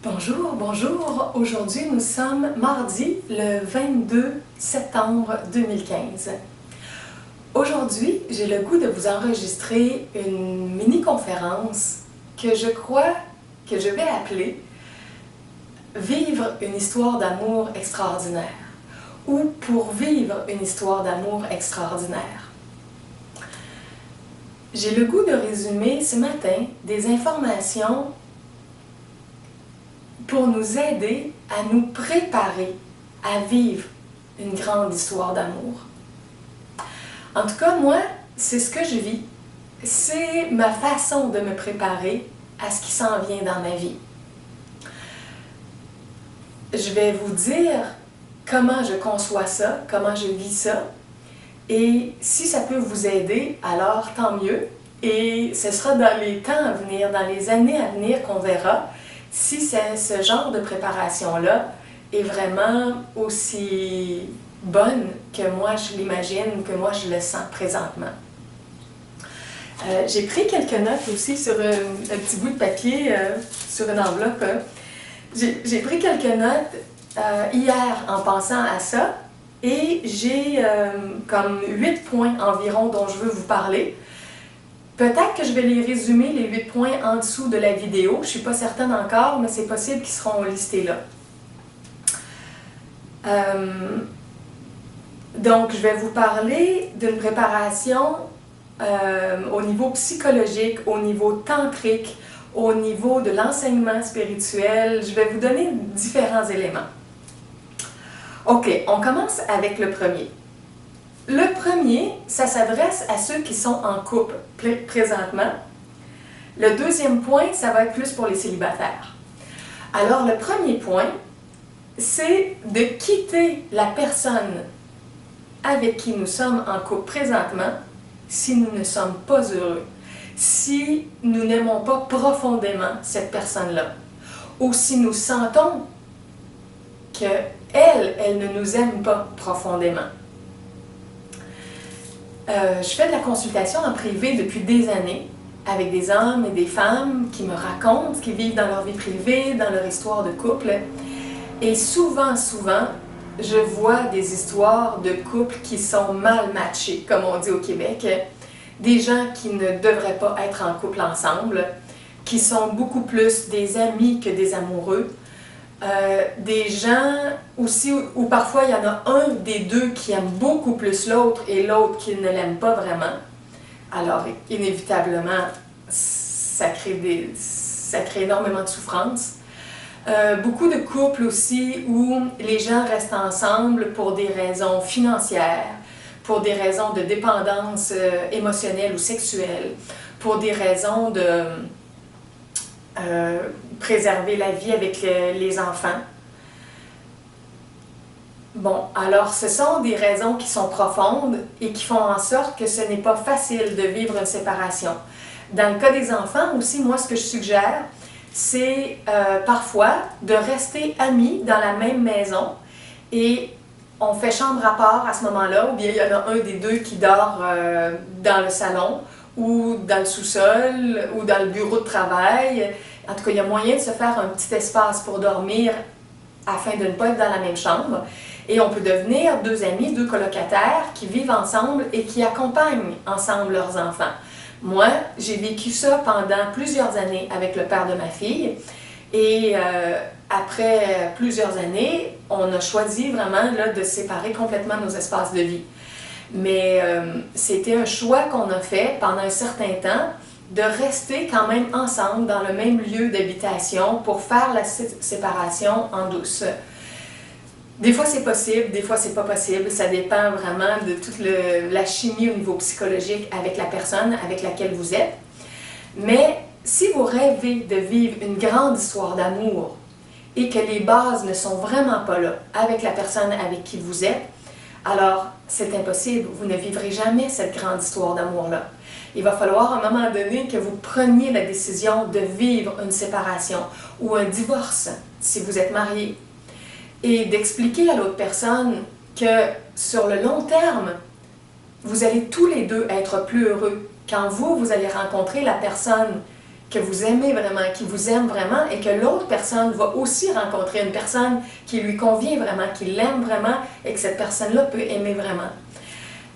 Bonjour, bonjour. Aujourd'hui, nous sommes mardi, le 22 septembre 2015. Aujourd'hui, j'ai le goût de vous enregistrer une mini-conférence que je crois que je vais appeler « Vivre une histoire d'amour extraordinaire » ou « Pour vivre une histoire d'amour extraordinaire ». J'ai le goût de résumer ce matin des informations pour nous aider à nous préparer à vivre une grande histoire d'amour. En tout cas, moi, c'est ce que je vis. C'est ma façon de me préparer à ce qui s'en vient dans ma vie. Je vais vous dire comment je conçois ça, comment je vis ça. Et si ça peut vous aider, alors tant mieux. Et ce sera dans les temps à venir, dans les années à venir qu'on verra si ce genre de préparation-là est vraiment aussi bonne que moi je l'imagine, que moi je le sens présentement. J'ai pris quelques notes aussi sur un petit bout de papier, sur une enveloppe. J'ai pris quelques notes hier en pensant à ça et j'ai comme 8 points environ dont je veux vous parler. Peut-être que je vais les résumer, les 8 points, en dessous de la vidéo. Je ne suis pas certaine encore, mais c'est possible qu'ils seront listés là. Donc, je vais vous parler d'une préparation au niveau psychologique, au niveau tantrique, au niveau de l'enseignement spirituel. Je vais vous donner différents éléments. OK, on commence avec le premier. Le premier, ça s'adresse à ceux qui sont en couple présentement. Le deuxième point, ça va être plus pour les célibataires. Alors, le premier point, c'est de quitter la personne avec qui nous sommes en couple présentement si nous ne sommes pas heureux, si nous n'aimons pas profondément cette personne-là, ou si nous sentons qu'elle ne nous aime pas profondément. Je fais de la consultation en privé depuis des années avec des hommes et des femmes qui me racontent ce qu'ils vivent dans leur vie privée, dans leur histoire de couple. Et souvent, je vois des histoires de couples qui sont mal matchés, comme on dit au Québec. Des gens qui ne devraient pas être en couple ensemble, qui sont beaucoup plus des amis que des amoureux. Des gens aussi où parfois il y en a un des deux qui aime beaucoup plus l'autre et l'autre qui ne l'aime pas vraiment. Alors inévitablement, ça crée énormément de souffrance. Beaucoup de couples aussi où les gens restent ensemble pour des raisons financières, pour des raisons de dépendance émotionnelle ou sexuelle, pour des raisons de préserver la vie avec les enfants. Bon, alors ce sont des raisons qui sont profondes et qui font en sorte que ce n'est pas facile de vivre une séparation. Dans le cas des enfants aussi, moi ce que je suggère, c'est parfois de rester amis dans la même maison et on fait chambre à part à ce moment-là, ou bien il y en a un des deux qui dort dans le salon ou dans le sous-sol ou dans le bureau de travail. En tout cas, il y a moyen de se faire un petit espace pour dormir afin de ne pas être dans la même chambre. Et on peut devenir deux amis, deux colocataires qui vivent ensemble et qui accompagnent ensemble leurs enfants. Moi, j'ai vécu ça pendant plusieurs années avec le père de ma fille. Et après plusieurs années, on a choisi vraiment là, de séparer complètement nos espaces de vie. Mais c'était un choix qu'on a fait pendant un certain temps de rester quand même ensemble dans le même lieu d'habitation pour faire la séparation en douce. Des fois c'est possible, des fois c'est pas possible, ça dépend vraiment de toute la chimie au niveau psychologique avec la personne avec laquelle vous êtes. Mais si vous rêvez de vivre une grande histoire d'amour et que les bases ne sont vraiment pas là avec la personne avec qui vous êtes, alors c'est impossible, vous ne vivrez jamais cette grande histoire d'amour-là. Il va falloir à un moment donné que vous preniez la décision de vivre une séparation ou un divorce si vous êtes marié et d'expliquer à l'autre personne que sur le long terme, vous allez tous les deux être plus heureux quand vous allez rencontrer la personne que vous aimez vraiment, qui vous aime vraiment et que l'autre personne va aussi rencontrer une personne qui lui convient vraiment, qui l'aime vraiment et que cette personne-là peut aimer vraiment.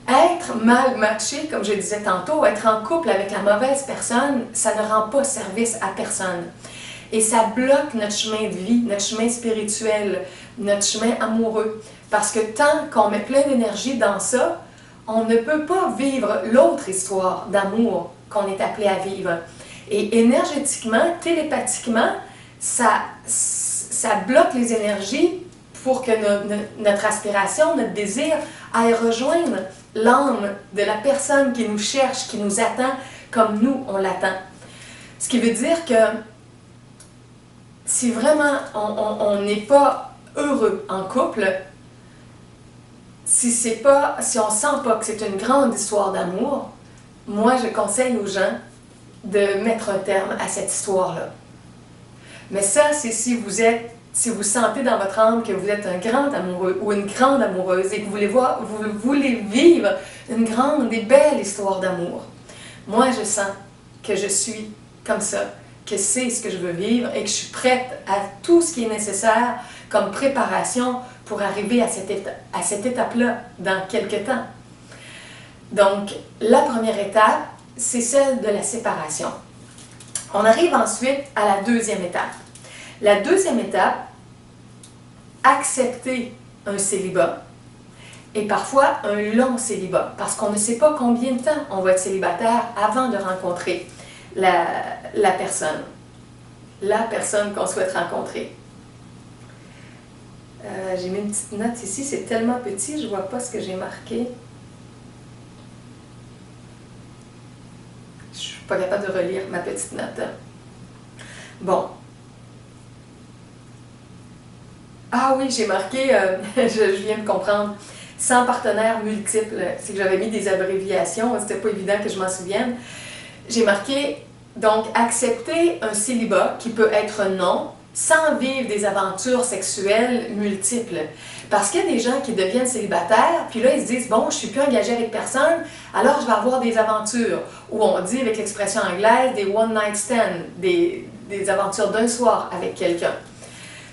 Être mal matché, comme je disais tantôt, être en couple avec la mauvaise personne, ça ne rend pas service à personne. Et ça bloque notre chemin de vie, notre chemin spirituel, notre chemin amoureux. Parce que tant qu'on met plein d'énergie dans ça, on ne peut pas vivre l'autre histoire d'amour qu'on est appelé à vivre. Et énergétiquement, télépathiquement, ça bloque les énergies pour que notre aspiration, notre désir aille rejoindre l'âme de la personne qui nous cherche, qui nous attend comme nous, on l'attend. Ce qui veut dire que si vraiment on n'est pas heureux en couple, si on ne sent pas que c'est une grande histoire d'amour, moi je conseille aux gens de mettre un terme à cette histoire-là. Mais ça, c'est si vous sentez dans votre âme que vous êtes un grand amoureux ou une grande amoureuse et que vous voulez vivre une grande et belle histoire d'amour. Moi, je sens que je suis comme ça, que c'est ce que je veux vivre et que je suis prête à tout ce qui est nécessaire comme préparation pour arriver à cette étape-là dans quelques temps. Donc, la première étape, c'est celle de la séparation. On arrive ensuite à la deuxième étape. La deuxième étape, accepter un célibat et parfois un long célibat parce qu'on ne sait pas combien de temps on va être célibataire avant de rencontrer la personne qu'on souhaite rencontrer. J'ai mis une petite note ici, c'est tellement petit, je ne vois pas ce que j'ai marqué. Je ne suis pas capable de relire ma petite note. Bon. Ah oui, j'ai marqué, je viens de comprendre, sans partenaires multiples. C'est que j'avais mis des abréviations, c'était pas évident que je m'en souvienne. J'ai marqué, donc, accepter un célibat qui peut être non, sans vivre des aventures sexuelles multiples. Parce qu'il y a des gens qui deviennent célibataires, puis là, ils se disent, bon, je ne suis plus engagé avec personne, alors je vais avoir des aventures. Ou on dit, avec l'expression anglaise, des one-night stands, des aventures d'un soir avec quelqu'un.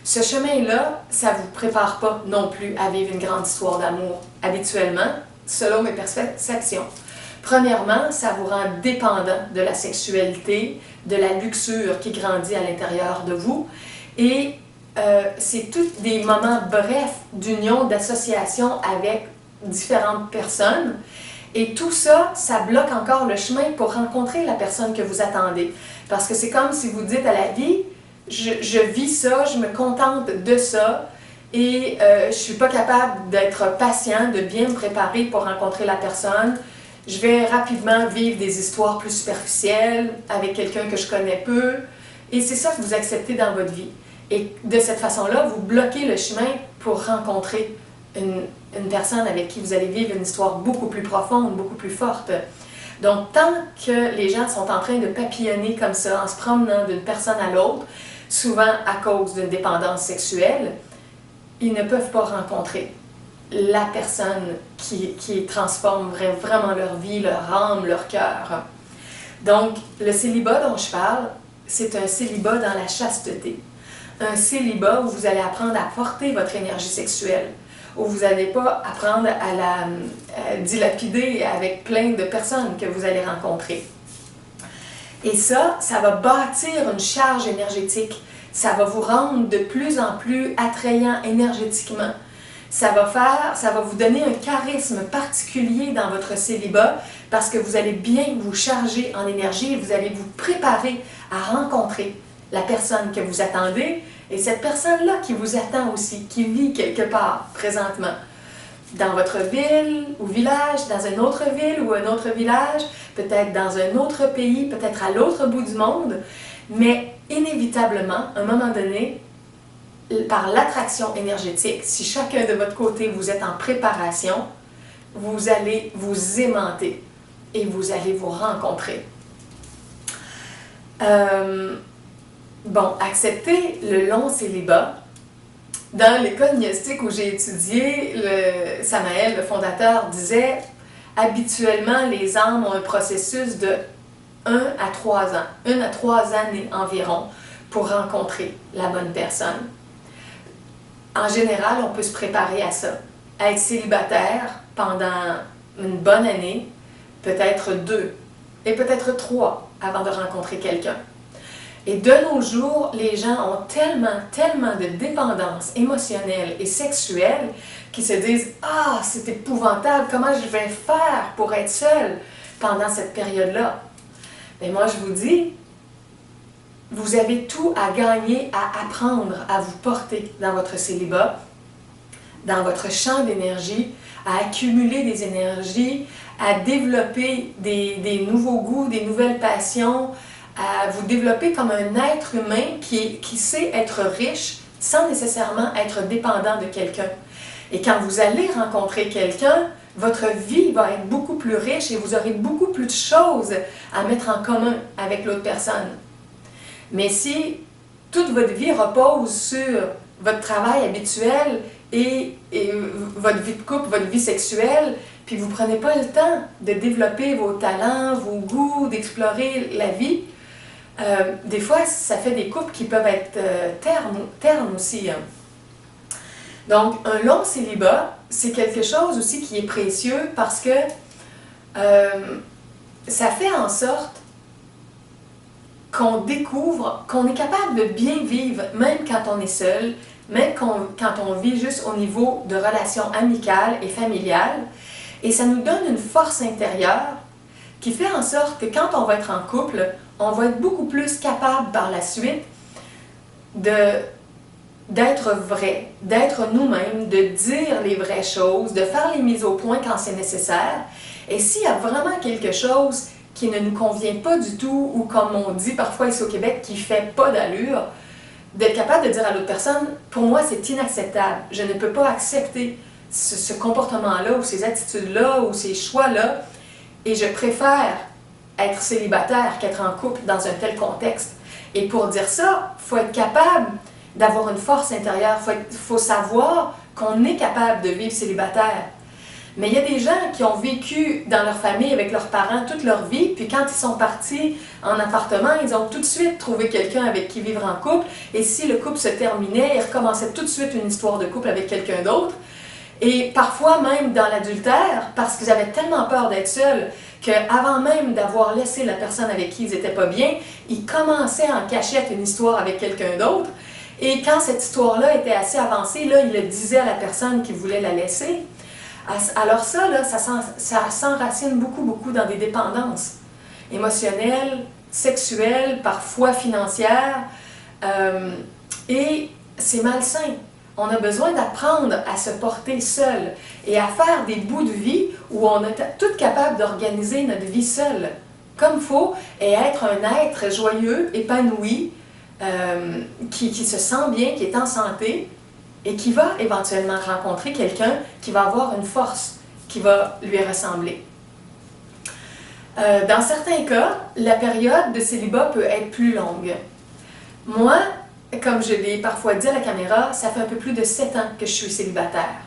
Ce chemin-là, ça ne vous prépare pas non plus à vivre une grande histoire d'amour, habituellement, selon mes perceptions. Premièrement, ça vous rend dépendant de la sexualité, de la luxure qui grandit à l'intérieur de vous. Et c'est tous des moments brefs d'union, d'association avec différentes personnes. Et tout ça, ça bloque encore le chemin pour rencontrer la personne que vous attendez. Parce que c'est comme si vous dites à la vie, je vis ça, je me contente de ça et je ne suis pas capable d'être patient, de bien me préparer pour rencontrer la personne. Je vais rapidement vivre des histoires plus superficielles avec quelqu'un que je connais peu. Et c'est ça que vous acceptez dans votre vie. Et de cette façon-là, vous bloquez le chemin pour rencontrer une personne avec qui vous allez vivre une histoire beaucoup plus profonde, beaucoup plus forte. Donc, tant que les gens sont en train de papillonner comme ça, en se promenant d'une personne à l'autre, souvent à cause d'une dépendance sexuelle, ils ne peuvent pas rencontrer la personne qui transforme vraiment leur vie, leur âme, leur cœur. Donc, le célibat dont je parle, c'est un célibat dans la chasteté. Un célibat où vous allez apprendre à porter votre énergie sexuelle, où vous n'allez pas apprendre à la dilapider avec plein de personnes que vous allez rencontrer. Et ça va bâtir une charge énergétique. Ça va vous rendre de plus en plus attrayant énergétiquement. Ça va vous donner un charisme particulier dans votre célibat parce que vous allez bien vous charger en énergie et vous allez vous préparer à rencontrer la personne que vous attendez et cette personne-là qui vous attend aussi, qui vit quelque part présentement. Dans votre ville ou village, dans une autre ville ou un autre village, peut-être dans un autre pays, peut-être à l'autre bout du monde, mais inévitablement, à un moment donné, par l'attraction énergétique, si chacun de votre côté vous êtes en préparation, vous allez vous aimanter et vous allez vous rencontrer. Bon, accepter le long célibat. Dans l'école gnostique où j'ai étudié, Samaël, le fondateur, disait « Habituellement, les âmes ont un processus de à 3 ans, 1 à 3 années environ pour rencontrer la bonne personne. En général, on peut se préparer à ça. À être célibataire pendant une bonne année, peut-être 2 et peut-être 3 avant de rencontrer quelqu'un. Et de nos jours, les gens ont tellement de dépendance émotionnelle et sexuelle qu'ils se disent « Ah, c'est épouvantable, comment je vais faire pour être seule pendant cette période-là? » Mais moi, je vous dis, vous avez tout à gagner à apprendre à vous porter dans votre célibat, dans votre champ d'énergie, à accumuler des énergies, à développer des nouveaux goûts, des nouvelles passions, à vous développer comme un être humain qui sait être riche sans nécessairement être dépendant de quelqu'un. Et quand vous allez rencontrer quelqu'un, votre vie va être beaucoup plus riche et vous aurez beaucoup plus de choses à mettre en commun avec l'autre personne. Mais si toute votre vie repose sur votre travail habituel et votre vie de couple, votre vie sexuelle, puis vous ne prenez pas le temps de développer vos talents, vos goûts, d'explorer la vie, des fois, ça fait des couples qui peuvent être ternes aussi. Donc, un long célibat, c'est quelque chose aussi qui est précieux parce que ça fait en sorte qu'on découvre qu'on est capable de bien vivre, même quand on est seul, même quand on vit juste au niveau de relations amicales et familiales. Et ça nous donne une force intérieure qui fait en sorte que quand on va être en couple, on va être beaucoup plus capable par la suite d'être vrai, d'être nous-mêmes, de dire les vraies choses, de faire les mises au point quand c'est nécessaire. Et s'il y a vraiment quelque chose qui ne nous convient pas du tout, ou comme on dit parfois ici au Québec, qui ne fait pas d'allure, d'être capable de dire à l'autre personne, pour moi c'est inacceptable, je ne peux pas accepter ce comportement-là, ou ces attitudes-là, ou ces choix-là, et je préfère être célibataire qu'être en couple dans un tel contexte. Et pour dire ça, il faut être capable d'avoir une force intérieure, il faut savoir qu'on est capable de vivre célibataire. Mais il y a des gens qui ont vécu dans leur famille avec leurs parents toute leur vie, puis quand ils sont partis en appartement, ils ont tout de suite trouvé quelqu'un avec qui vivre en couple, et si le couple se terminait, ils recommençaient tout de suite une histoire de couple avec quelqu'un d'autre. Et parfois même dans l'adultère, parce qu'ils avaient tellement peur d'être seuls, qu'avant même d'avoir laissé la personne avec qui ils n'étaient pas bien, ils commençaient en cachette une histoire avec quelqu'un d'autre. Et quand cette histoire-là était assez avancée, là, ils le disaient à la personne qui voulait la laisser. Alors ça, là, ça s'enracine beaucoup dans des dépendances émotionnelles, sexuelles, parfois financières, et c'est malsain. On a besoin d'apprendre à se porter seul et à faire des bouts de vie où on est tout capable d'organiser notre vie seule, comme il faut, et être un être joyeux, épanoui, qui se sent bien, qui est en santé, et qui va éventuellement rencontrer quelqu'un qui va avoir une force qui va lui ressembler. Dans certains cas, la période de célibat peut être plus longue. Moi, comme je l'ai parfois dit à la caméra, ça fait un peu plus de 7 ans que je suis célibataire.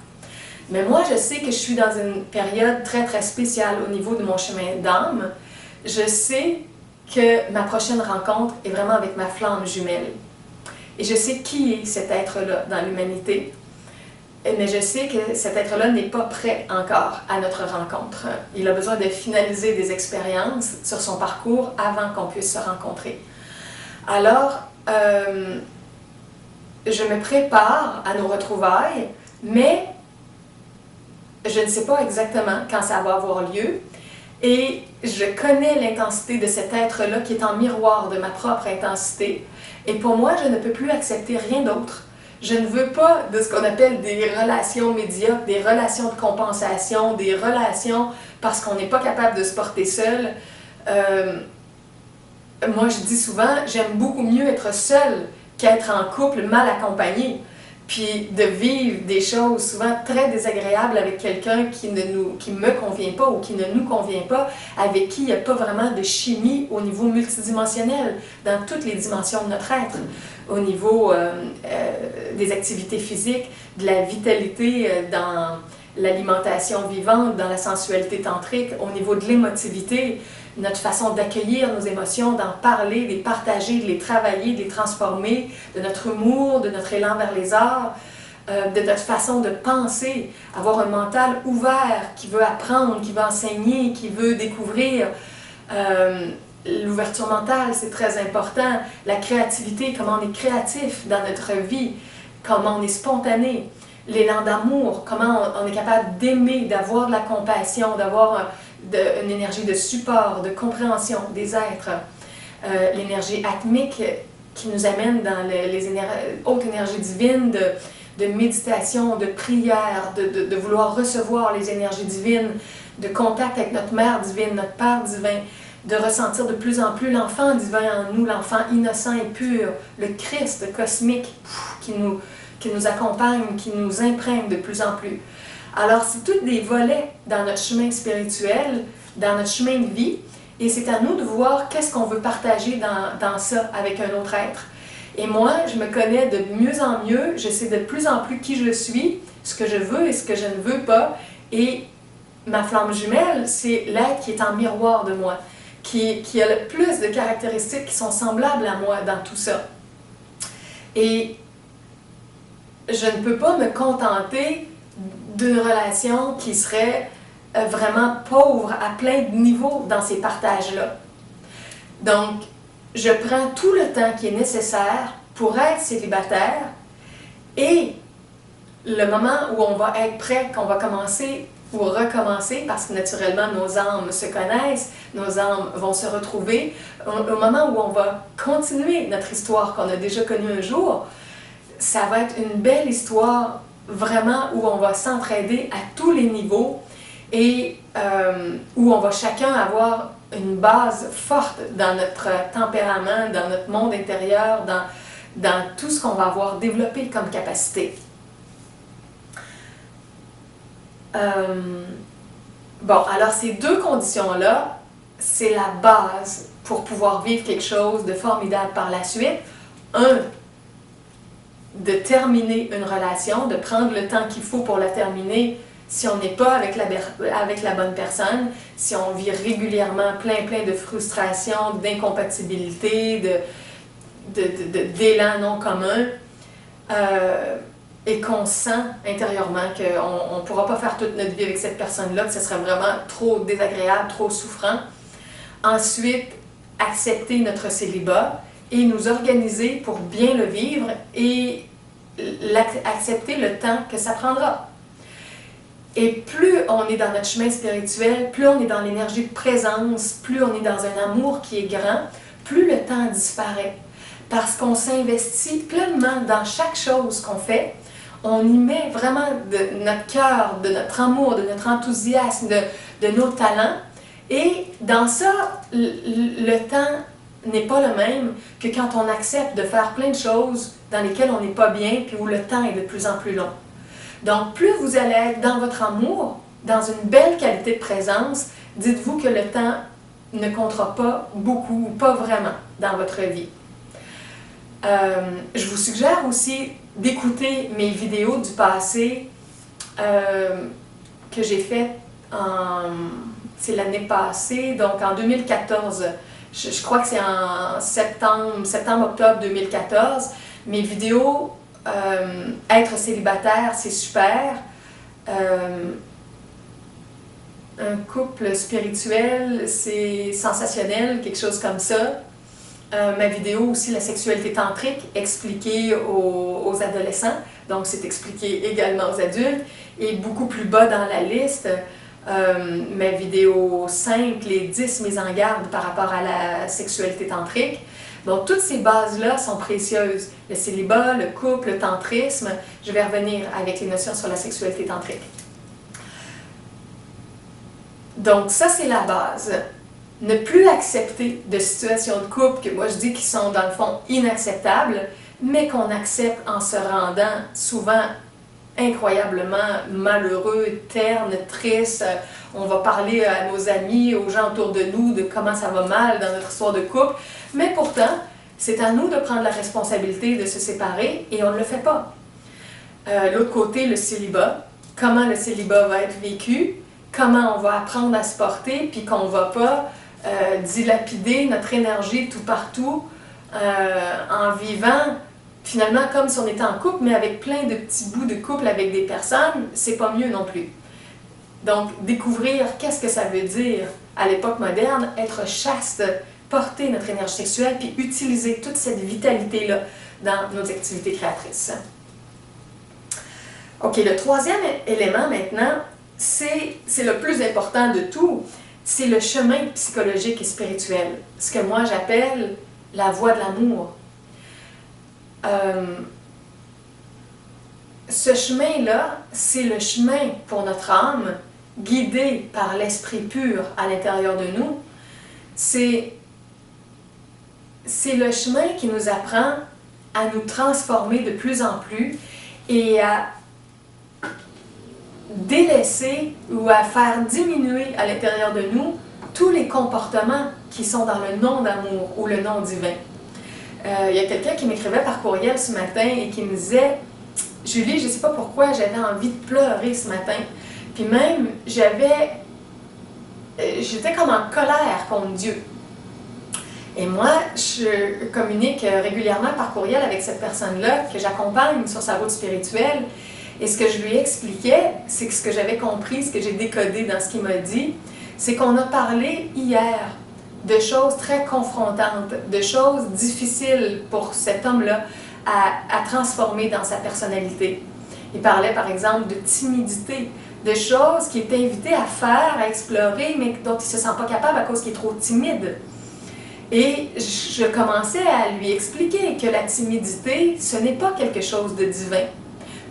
Mais moi, je sais que je suis dans une période très spéciale au niveau de mon chemin d'âme. Je sais que ma prochaine rencontre est vraiment avec ma flamme jumelle. Et je sais qui est cet être-là dans l'humanité. Mais je sais que cet être-là n'est pas prêt encore à notre rencontre. Il a besoin de finaliser des expériences sur son parcours avant qu'on puisse se rencontrer. Alors, je me prépare à nos retrouvailles, mais je ne sais pas exactement quand ça va avoir lieu. Et je connais l'intensité de cet être-là qui est en miroir de ma propre intensité. Et pour moi, je ne peux plus accepter rien d'autre. Je ne veux pas de ce qu'on appelle des relations médiocres, des relations de compensation, des relations parce qu'on n'est pas capable de se porter seul. Moi, je dis souvent, j'aime beaucoup mieux être seule qu'être en couple mal accompagné. Puis de vivre des choses souvent très désagréables avec quelqu'un qui ne me convient pas ou qui ne nous convient pas, avec qui il n'y a pas vraiment de chimie au niveau multidimensionnel, dans toutes les dimensions de notre être, au niveau des activités physiques, de la vitalité dans l'alimentation vivante, dans la sensualité tantrique, au niveau de l'émotivité, notre façon d'accueillir nos émotions, d'en parler, de les partager, de les travailler, de les transformer, de notre humour, de notre élan vers les arts, de notre façon de penser, avoir un mental ouvert qui veut apprendre, qui veut enseigner, qui veut découvrir. L'ouverture mentale, c'est très important. La créativité, comment on est créatif dans notre vie, comment on est spontané. L'élan d'amour, comment on est capable d'aimer, d'avoir de la compassion, d'avoir une énergie de support, de compréhension des êtres. L'énergie atmique qui nous amène dans les hautes énergies divines, de méditation, de prière, de vouloir recevoir les énergies divines, de contact avec notre Mère divine, notre Père divin, de ressentir de plus en plus l'enfant divin en nous, l'enfant innocent et pur, le Christ cosmique qui nous accompagne, qui nous imprègne de plus en plus. Alors, c'est tous des volets dans notre chemin spirituel, dans notre chemin de vie, et c'est à nous de voir qu'est-ce qu'on veut partager dans ça avec un autre être. Et moi, je me connais de mieux en mieux, je sais de plus en plus qui je suis, ce que je veux et ce que je ne veux pas, et ma flamme jumelle, c'est l'être qui est en miroir de moi, qui a le plus de caractéristiques qui sont semblables à moi dans tout ça. Et je ne peux pas me contenter d'une relation qui serait vraiment pauvre à plein de niveaux dans ces partages-là. Donc, je prends tout le temps qui est nécessaire pour être célibataire et le moment où on va être prêt, qu'on va commencer ou recommencer, parce que naturellement nos âmes se connaissent, nos âmes vont se retrouver, au moment où on va continuer notre histoire qu'on a déjà connue un jour, ça va être une belle histoire vraiment où on va s'entraider à tous les niveaux et où on va chacun avoir une base forte dans notre tempérament, dans notre monde intérieur, dans tout ce qu'on va avoir développé comme capacité. Bon, alors ces deux conditions-là, c'est la base pour pouvoir vivre quelque chose de formidable par la suite. Un, de terminer une relation, de prendre le temps qu'il faut pour la terminer si on n'est pas avec la bonne personne, si on vit régulièrement plein de frustration, d'incompatibilité, d'élan non commun, et qu'on sent intérieurement qu'on ne pourra pas faire toute notre vie avec cette personne-là, que ce serait vraiment trop désagréable, trop souffrant. Ensuite, accepter notre célibat et nous organiser pour bien le vivre et accepter le temps que ça prendra. Et plus on est dans notre chemin spirituel, plus on est dans l'énergie de présence, plus on est dans un amour qui est grand, plus le temps disparaît. Parce qu'on s'investit pleinement dans chaque chose qu'on fait, on y met vraiment de notre cœur, de notre amour, de notre enthousiasme, de nos talents. Et dans ça, le temps n'est pas le même que quand on accepte de faire plein de choses dans lesquelles on n'est pas bien, puis où le temps est de plus en plus long. Donc, plus vous allez être dans votre amour, dans une belle qualité de présence, dites-vous que le temps ne comptera pas beaucoup ou pas vraiment dans votre vie. Je vous suggère aussi d'écouter mes vidéos du passé que j'ai faites c'est l'année passée, donc en 2014. Je crois que c'est en septembre-octobre 2014. Mes vidéos, être célibataire, c'est super. Un couple spirituel, c'est sensationnel, quelque chose comme ça. Ma vidéo aussi, la sexualité tantrique, expliquée aux adolescents, donc c'est expliqué également aux adultes, et beaucoup plus bas dans la liste, ma vidéo 5, les 10 mises en garde par rapport à la sexualité tantrique. Donc toutes ces bases-là sont précieuses. Le célibat, le couple, le tantrisme, je vais revenir avec les notions sur la sexualité tantrique. Donc ça, c'est la base. Ne plus accepter de situations de couple que moi je dis qui sont dans le fond inacceptables, mais qu'on accepte en se rendant souvent incroyablement malheureux, terne, triste. On va parler à nos amis, aux gens autour de nous de comment ça va mal dans notre histoire de couple, mais pourtant, c'est à nous de prendre la responsabilité de se séparer et on ne le fait pas. L'autre côté, le célibat, comment le célibat va être vécu, comment on va apprendre à se porter, puis qu'on ne va pas dilapider notre énergie tout partout en vivant finalement comme si on était en couple, mais avec plein de petits bouts de couple avec des personnes, c'est pas mieux non plus. Donc, découvrir qu'est-ce que ça veut dire à l'époque moderne, être chaste, porter notre énergie sexuelle, puis utiliser toute cette vitalité-là dans nos activités créatrices. OK, le troisième élément maintenant, c'est le plus important de tout, c'est le chemin psychologique et spirituel, ce que moi j'appelle la voie de l'amour. Ce chemin-là, c'est le chemin pour notre âme, guidé par l'esprit pur à l'intérieur de nous. C'est le chemin qui nous apprend à nous transformer de plus en plus et à délaisser ou à faire diminuer à l'intérieur de nous tous les comportements qui sont dans le nom d'amour ou le nom divin. Il y a quelqu'un qui m'écrivait par courriel ce matin et qui me disait « Julie, je ne sais pas pourquoi j'avais envie de pleurer ce matin. Puis même, j'étais comme en colère contre Dieu. » Et moi, je communique régulièrement par courriel avec cette personne-là que j'accompagne sur sa route spirituelle. Et ce que je lui expliquais, c'est que ce que j'avais compris, ce que j'ai décodé dans ce qu'il m'a dit, c'est qu'on a parlé hier de choses très confrontantes, de choses difficiles pour cet homme-là à transformer dans sa personnalité. Il parlait par exemple de timidité, de choses qu'il est invité à faire, à explorer, mais dont il ne se sent pas capable à cause qu'il est trop timide. Et je commençais à lui expliquer que la timidité, ce n'est pas quelque chose de divin.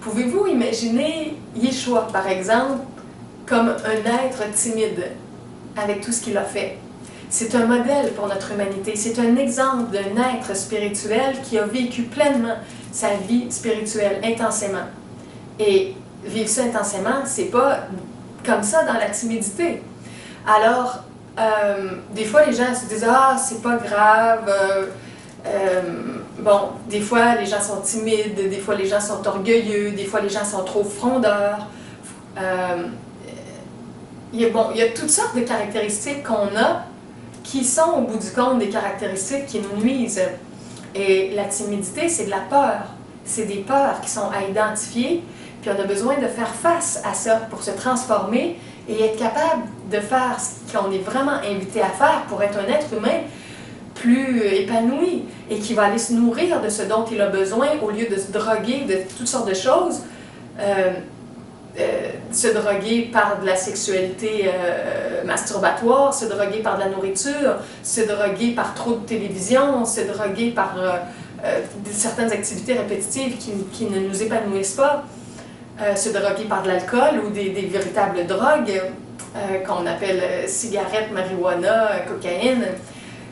Pouvez-vous imaginer Yeshua, par exemple, comme un être timide, avec tout ce qu'il a fait? C'est un modèle pour notre humanité, c'est un exemple d'un être spirituel qui a vécu pleinement sa vie spirituelle, intensément. Et vivre ça intensément, c'est pas comme ça dans la timidité. Alors, des fois, les gens se disent « Ah, c'est pas grave. » Bon, des fois, les gens sont timides, des fois, les gens sont orgueilleux, des fois, les gens sont trop frondeurs. Il y a toutes sortes de caractéristiques qu'on a qui sont, au bout du compte, des caractéristiques qui nous nuisent. Et la timidité, c'est de la peur. C'est des peurs qui sont à identifier, puis on a besoin de faire face à ça pour se transformer et être capable de faire ce qu'on est vraiment invité à faire pour être un être humain plus épanoui et qui va aller se nourrir de ce dont il a besoin au lieu de se droguer de toutes sortes de choses, se droguer par de la sexualité masturbatoire, se droguer par de la nourriture, se droguer par trop de télévision, se droguer par certaines activités répétitives qui ne nous épanouissent pas, se droguer par de l'alcool ou des véritables drogues qu'on appelle cigarettes, marijuana, cocaïne.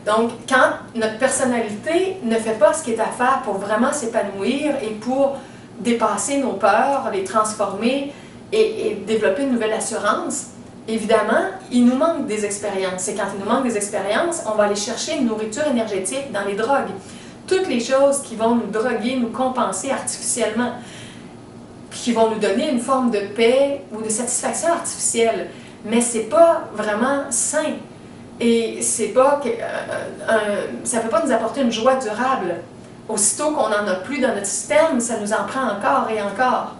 Donc, quand notre personnalité ne fait pas ce qui est à faire pour vraiment s'épanouir et pour dépasser nos peurs, les transformer et développer une nouvelle assurance, évidemment, il nous manque des expériences. Et quand il nous manque des expériences, on va aller chercher une nourriture énergétique dans les drogues. Toutes les choses qui vont nous droguer, nous compenser artificiellement, qui vont nous donner une forme de paix ou de satisfaction artificielle. Mais ce n'est pas vraiment sain. Et c'est pas ça ne peut pas nous apporter une joie durable. Aussitôt qu'on n'en a plus dans notre système, ça nous en prend encore et encore.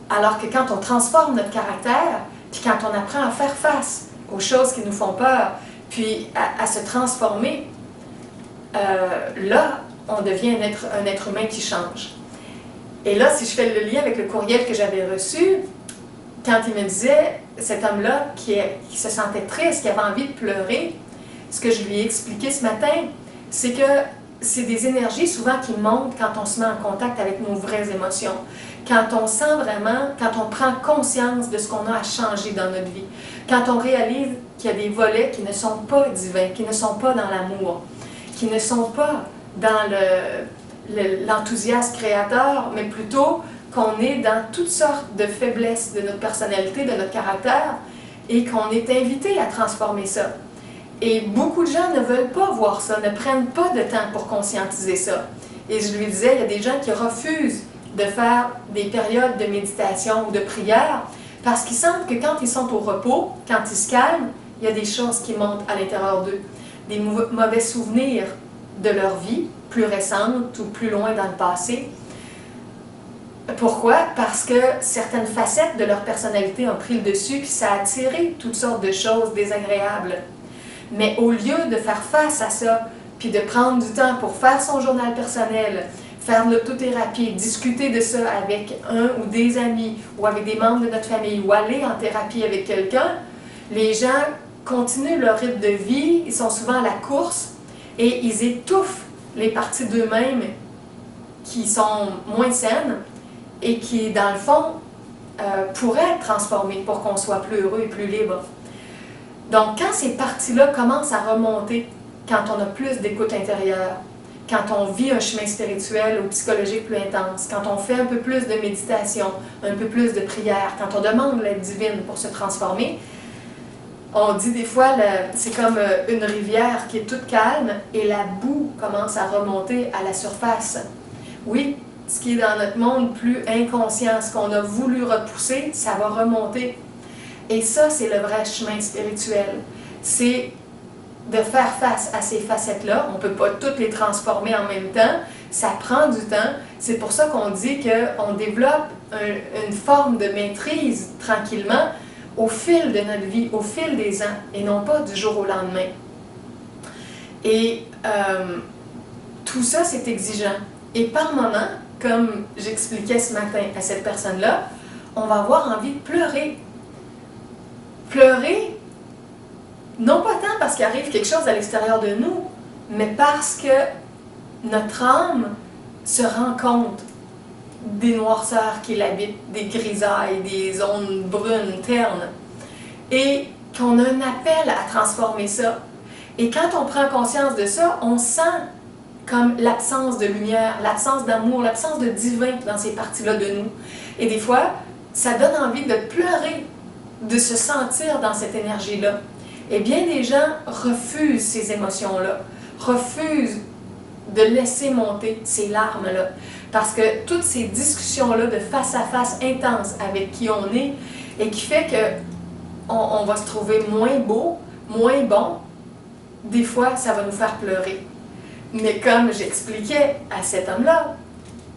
Alors que quand on transforme notre caractère, puis quand on apprend à faire face aux choses qui nous font peur, puis à se transformer, là, on devient un être humain qui change. Et là, si je fais le lien avec le courriel que j'avais reçu, quand il me disait, cet homme-là qui se sentait triste, qui avait envie de pleurer, ce que je lui ai expliqué ce matin, c'est que c'est des énergies souvent qui montent quand on se met en contact avec nos vraies émotions. Quand on sent vraiment, quand on prend conscience de ce qu'on a à changer dans notre vie. Quand on réalise qu'il y a des volets qui ne sont pas divins, qui ne sont pas dans l'amour, qui ne sont pas dans l'enthousiasme créateur, mais plutôt qu'on est dans toutes sortes de faiblesses de notre personnalité, de notre caractère, et qu'on est invité à transformer ça. Et beaucoup de gens ne veulent pas voir ça, ne prennent pas de temps pour conscientiser ça. Et je lui disais, il y a des gens qui refusent de faire des périodes de méditation ou de prière parce qu'ils sentent que quand ils sont au repos, quand ils se calment, il y a des choses qui montent à l'intérieur d'eux, des mauvais souvenirs de leur vie, plus récente ou plus loin dans le passé. Pourquoi? Parce que certaines facettes de leur personnalité ont pris le dessus, puis ça a attiré toutes sortes de choses désagréables. Mais au lieu de faire face à ça, puis de prendre du temps pour faire son journal personnel, faire de l'autothérapie, discuter de ça avec un ou des amis, ou avec des membres de notre famille, ou aller en thérapie avec quelqu'un, les gens continuent leur rythme de vie, ils sont souvent à la course, et ils étouffent les parties d'eux-mêmes qui sont moins saines, et qui, dans le fond, pourraient être transformées pour qu'on soit plus heureux et plus libre. Donc, quand ces parties-là commencent à remonter, quand on a plus d'écoute intérieure, quand on vit un chemin spirituel ou psychologique plus intense, quand on fait un peu plus de méditation, un peu plus de prière, quand on demande l'aide divine pour se transformer, on dit des fois, c'est comme une rivière qui est toute calme et la boue commence à remonter à la surface. Oui, ce qui est dans notre monde plus inconscient, ce qu'on a voulu repousser, ça va remonter. Et ça, c'est le vrai chemin spirituel. C'est de faire face à ces facettes-là. On ne peut pas toutes les transformer en même temps. Ça prend du temps. C'est pour ça qu'on dit qu'on développe une forme de maîtrise tranquillement au fil de notre vie, au fil des ans, et non pas du jour au lendemain. Et tout ça, c'est exigeant. Et par moments, comme j'expliquais ce matin à cette personne-là, on va avoir envie de pleurer. Pleurer, non pas tant parce qu'il arrive quelque chose à l'extérieur de nous, mais parce que notre âme se rend compte des noirceurs qui l'habitent, des grisailles, des zones brunes, ternes, et qu'on a un appel à transformer ça. Et quand on prend conscience de ça, on sent comme l'absence de lumière, l'absence d'amour, l'absence de divin dans ces parties-là de nous. Et des fois, ça donne envie de pleurer, de se sentir dans cette énergie-là. Et bien des gens refusent ces émotions-là, refusent de laisser monter ces larmes-là. Parce que toutes ces discussions-là de face à face intenses avec qui on est, et qui fait qu'on va se trouver moins beau, moins bon, des fois, ça va nous faire pleurer. Mais comme j'expliquais à cet homme-là,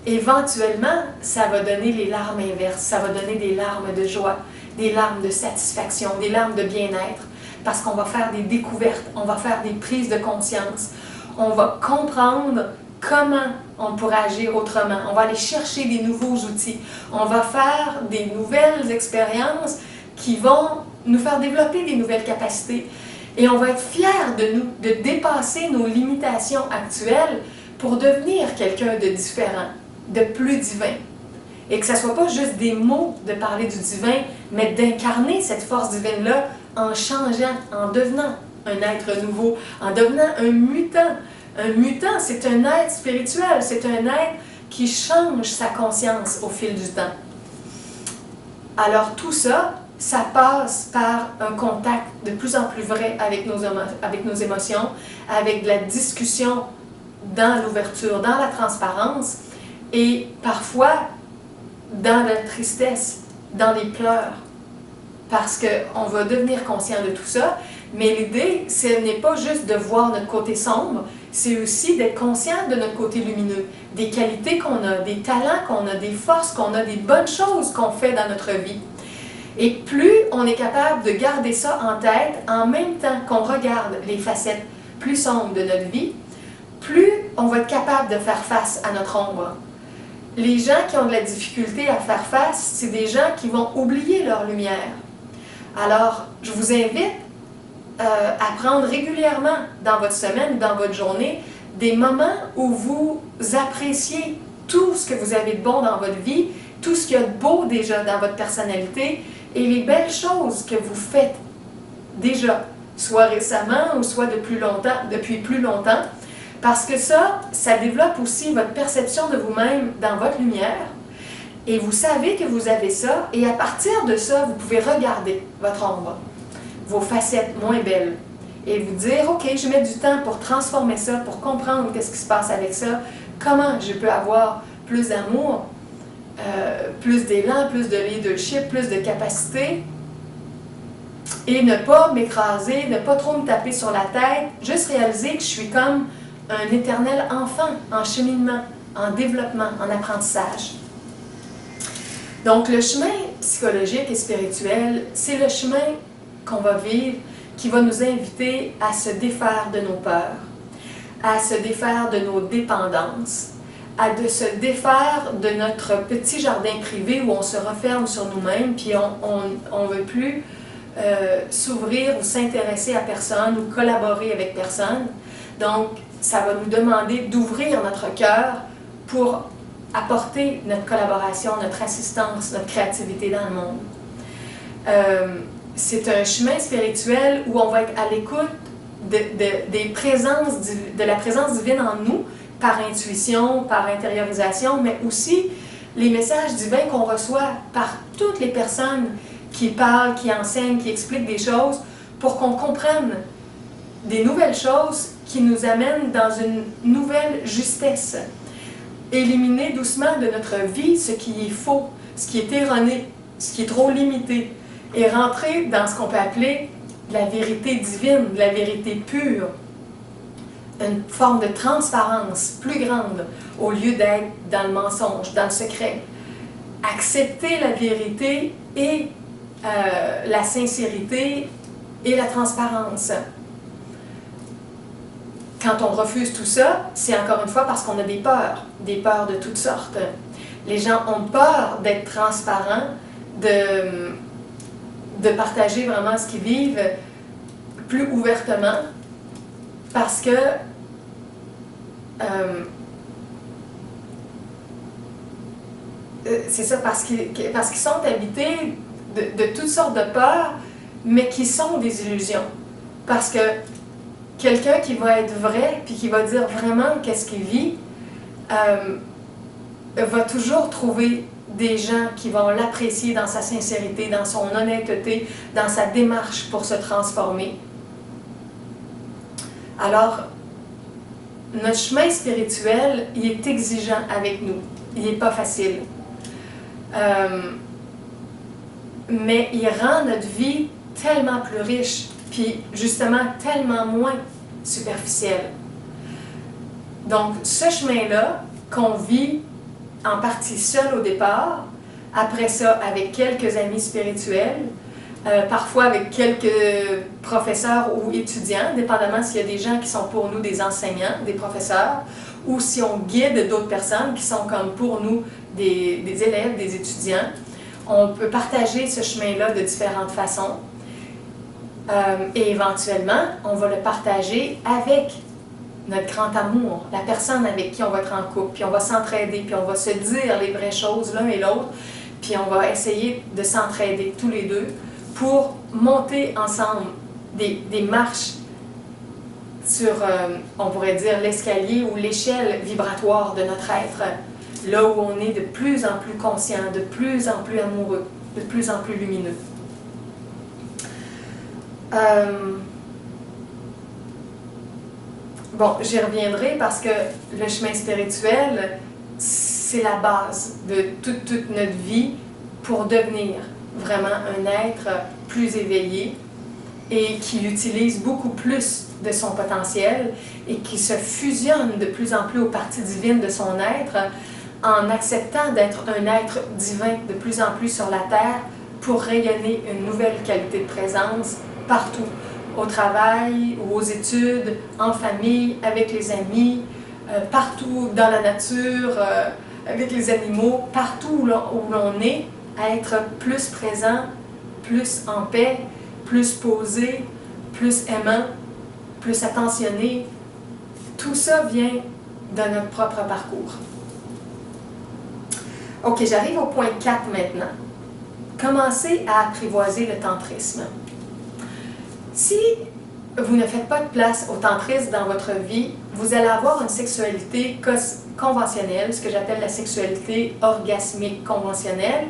éventuellement, ça va donner les larmes inverses, ça va donner des larmes de joie, des larmes de satisfaction, des larmes de bien-être, parce qu'on va faire des découvertes, on va faire des prises de conscience, on va comprendre comment on pourrait agir autrement, on va aller chercher des nouveaux outils, on va faire des nouvelles expériences qui vont nous faire développer des nouvelles capacités. Et on va être fiers de nous, de dépasser nos limitations actuelles pour devenir quelqu'un de différent, de plus divin. Et que ce ne soit pas juste des mots de parler du divin, mais d'incarner cette force divine-là en changeant, en devenant un être nouveau, en devenant un mutant. Un mutant, c'est un être spirituel, c'est un être qui change sa conscience au fil du temps. Alors tout ça, ça passe par un contact de plus en plus vrai avec nos émotions, avec de la discussion dans l'ouverture, dans la transparence, et parfois dans la tristesse, dans les pleurs, parce qu'on va devenir conscient de tout ça. Mais l'idée, ce n'est pas juste de voir notre côté sombre, c'est aussi d'être conscient de notre côté lumineux, des qualités qu'on a, des talents qu'on a, des forces qu'on a, des bonnes choses qu'on fait dans notre vie. Et plus on est capable de garder ça en tête, en même temps qu'on regarde les facettes plus sombres de notre vie, plus on va être capable de faire face à notre ombre. Les gens qui ont de la difficulté à faire face, c'est des gens qui vont oublier leur lumière. Alors, je vous invite à prendre régulièrement dans votre semaine, dans votre journée, des moments où vous appréciez tout ce que vous avez de bon dans votre vie, tout ce qu'il y a de beau déjà dans votre personnalité et les belles choses que vous faites déjà, soit récemment ou soit depuis plus longtemps, parce que ça développe aussi votre perception de vous-même dans votre lumière et vous savez que vous avez ça et à partir de ça, vous pouvez regarder votre ombre, vos facettes moins belles et vous dire, ok, je mets du temps pour transformer ça, pour comprendre qu'est-ce qui se passe avec ça, comment je peux avoir plus d'amour, plus d'élan, plus de leadership, plus de capacité Et ne pas m'écraser, ne pas trop me taper sur la tête, juste réaliser que je suis comme un éternel enfant en cheminement, en développement, en apprentissage. Donc le chemin psychologique et spirituel, c'est le chemin qu'on va vivre qui va nous inviter à se défaire de nos peurs, à se défaire de nos dépendances, à de se défaire de notre petit jardin privé où on se referme sur nous-mêmes puis on ne veut plus s'ouvrir ou s'intéresser à personne ou collaborer avec personne. Donc, ça va nous demander d'ouvrir notre cœur pour apporter notre collaboration, notre assistance, notre créativité dans le monde. C'est un chemin spirituel où on va être à l'écoute de la présence divine en nous, par intuition, par intériorisation, mais aussi les messages divins qu'on reçoit par toutes les personnes qui parlent, qui enseignent, qui expliquent des choses, pour qu'on comprenne des nouvelles choses qui nous amènent dans une nouvelle justesse. Éliminer doucement de notre vie ce qui est faux, ce qui est erroné, ce qui est trop limité, et rentrer dans ce qu'on peut appeler la vérité divine, la vérité pure, une forme de transparence plus grande, au lieu d'être dans le mensonge, dans le secret. Accepter la vérité et la sincérité et la transparence. Quand on refuse tout ça, c'est encore une fois parce qu'on a des peurs de toutes sortes. Les gens ont peur d'être transparents, de partager vraiment ce qu'ils vivent plus ouvertement, parce que c'est ça, parce qu'ils sont habités de toutes sortes de peurs, mais qui sont des illusions. Parce que quelqu'un qui va être vrai, puis qui va dire vraiment qu'est-ce qu'il vit, va toujours trouver des gens qui vont l'apprécier dans sa sincérité, dans son honnêteté, dans sa démarche pour se transformer. Alors, notre chemin spirituel, il est exigeant avec nous. Il n'est pas facile. Mais il rend notre vie tellement plus riche, puis justement tellement moins superficielle. Donc, ce chemin-là, qu'on vit en partie seul au départ, après ça avec quelques amis spirituels, parfois avec quelques professeurs ou étudiants, dépendamment s'il y a des gens qui sont pour nous des enseignants, des professeurs, ou si on guide d'autres personnes qui sont comme pour nous des élèves, des étudiants. On peut partager ce chemin-là de différentes façons. Et éventuellement, on va le partager avec notre grand amour, la personne avec qui on va être en couple, puis on va s'entraider, puis on va se dire les vraies choses l'un et l'autre, puis on va essayer de s'entraider tous les deux pour monter ensemble des marches sur, on pourrait dire, l'escalier ou l'échelle vibratoire de notre être, là où on est de plus en plus conscient, de plus en plus amoureux, de plus en plus lumineux. Bon, j'y reviendrai parce que le chemin spirituel, c'est la base de toute notre vie pour devenir vraiment un être plus éveillé et qui utilise beaucoup plus de son potentiel et qui se fusionne de plus en plus aux parties divines de son être en acceptant d'être un être divin de plus en plus sur la terre pour rayonner une nouvelle qualité de présence partout, au travail ou aux études, en famille, avec les amis, partout dans la nature, avec les animaux, partout où l'on est, à être plus présent, plus en paix, plus posé, plus aimant, plus attentionné. Tout ça vient de notre propre parcours. Ok, j'arrive au point 4 maintenant. Commencez à apprivoiser le tantrisme. Si vous ne faites pas de place au tantrisme dans votre vie, vous allez avoir une sexualité conventionnelle, ce que j'appelle la sexualité orgasmique conventionnelle,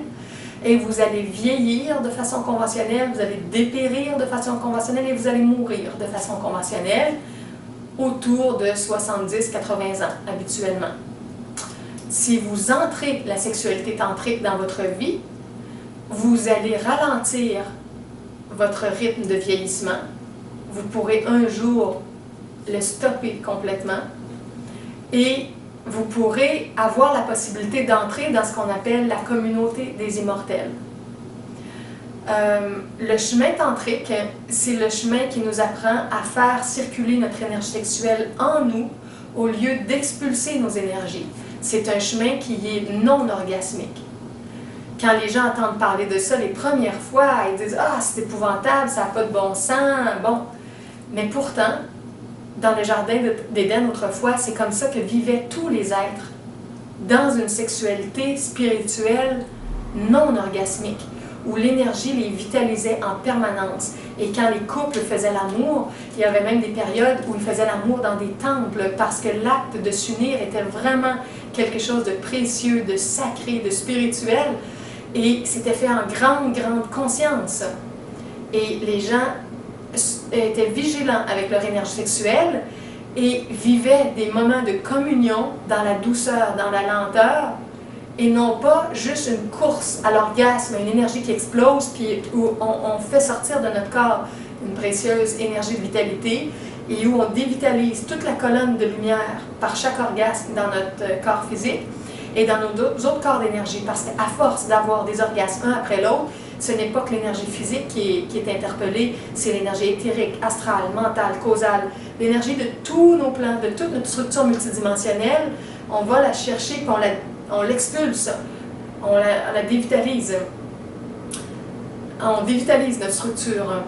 et vous allez vieillir de façon conventionnelle, vous allez dépérir de façon conventionnelle et vous allez mourir de façon conventionnelle autour de 70-80 ans habituellement. Si vous entrez la sexualité tantrique dans votre vie, vous allez ralentir votre rythme de vieillissement. Vous pourrez un jour le stopper complètement et vous pourrez avoir la possibilité d'entrer dans ce qu'on appelle la communauté des immortels. Le chemin tantrique, c'est le chemin qui nous apprend à faire circuler notre énergie sexuelle en nous au lieu d'expulser nos énergies. C'est un chemin qui est non orgasmique. Quand les gens entendent parler de ça les premières fois, ils disent « Ah, c'est épouvantable, ça n'a pas de bon sens. » Bon, mais pourtant, dans le jardin d'Éden autrefois, c'est comme ça que vivaient tous les êtres, dans une sexualité spirituelle non orgasmique, où l'énergie les vitalisait en permanence. Et quand les couples faisaient l'amour, il y avait même des périodes où ils faisaient l'amour dans des temples, parce que l'acte de s'unir était vraiment quelque chose de précieux, de sacré, de spirituel, et c'était fait en grande, grande conscience. Et les gens étaient vigilants avec leur énergie sexuelle et vivaient des moments de communion dans la douceur, dans la lenteur, et non pas juste une course à l'orgasme, une énergie qui explose, puis où on fait sortir de notre corps une précieuse énergie de vitalité, et où on dévitalise toute la colonne de lumière par chaque orgasme dans notre corps physique et dans nos autres corps d'énergie, parce qu'à force d'avoir des orgasmes un après l'autre, ce n'est pas que l'énergie physique qui est interpellée, c'est l'énergie éthérique, astrale, mentale, causale, l'énergie de tous nos plans, de toute notre structure multidimensionnelle. On va la chercher, puis on l'expulse, on la dévitalise. On dévitalise notre structure.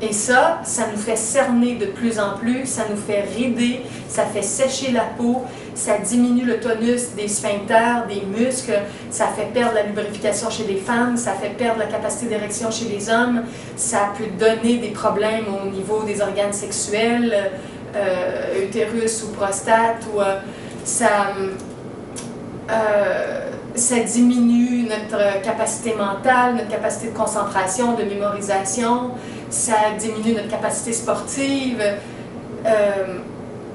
Et ça nous fait cerner de plus en plus, ça nous fait rider, ça fait sécher la peau, ça diminue le tonus des sphincters, des muscles, ça fait perdre la lubrification chez les femmes, ça fait perdre la capacité d'érection chez les hommes, ça peut donner des problèmes au niveau des organes sexuels, utérus ou prostate, ou ça diminue notre capacité mentale, notre capacité de concentration, de mémorisation, ça diminue notre capacité sportive.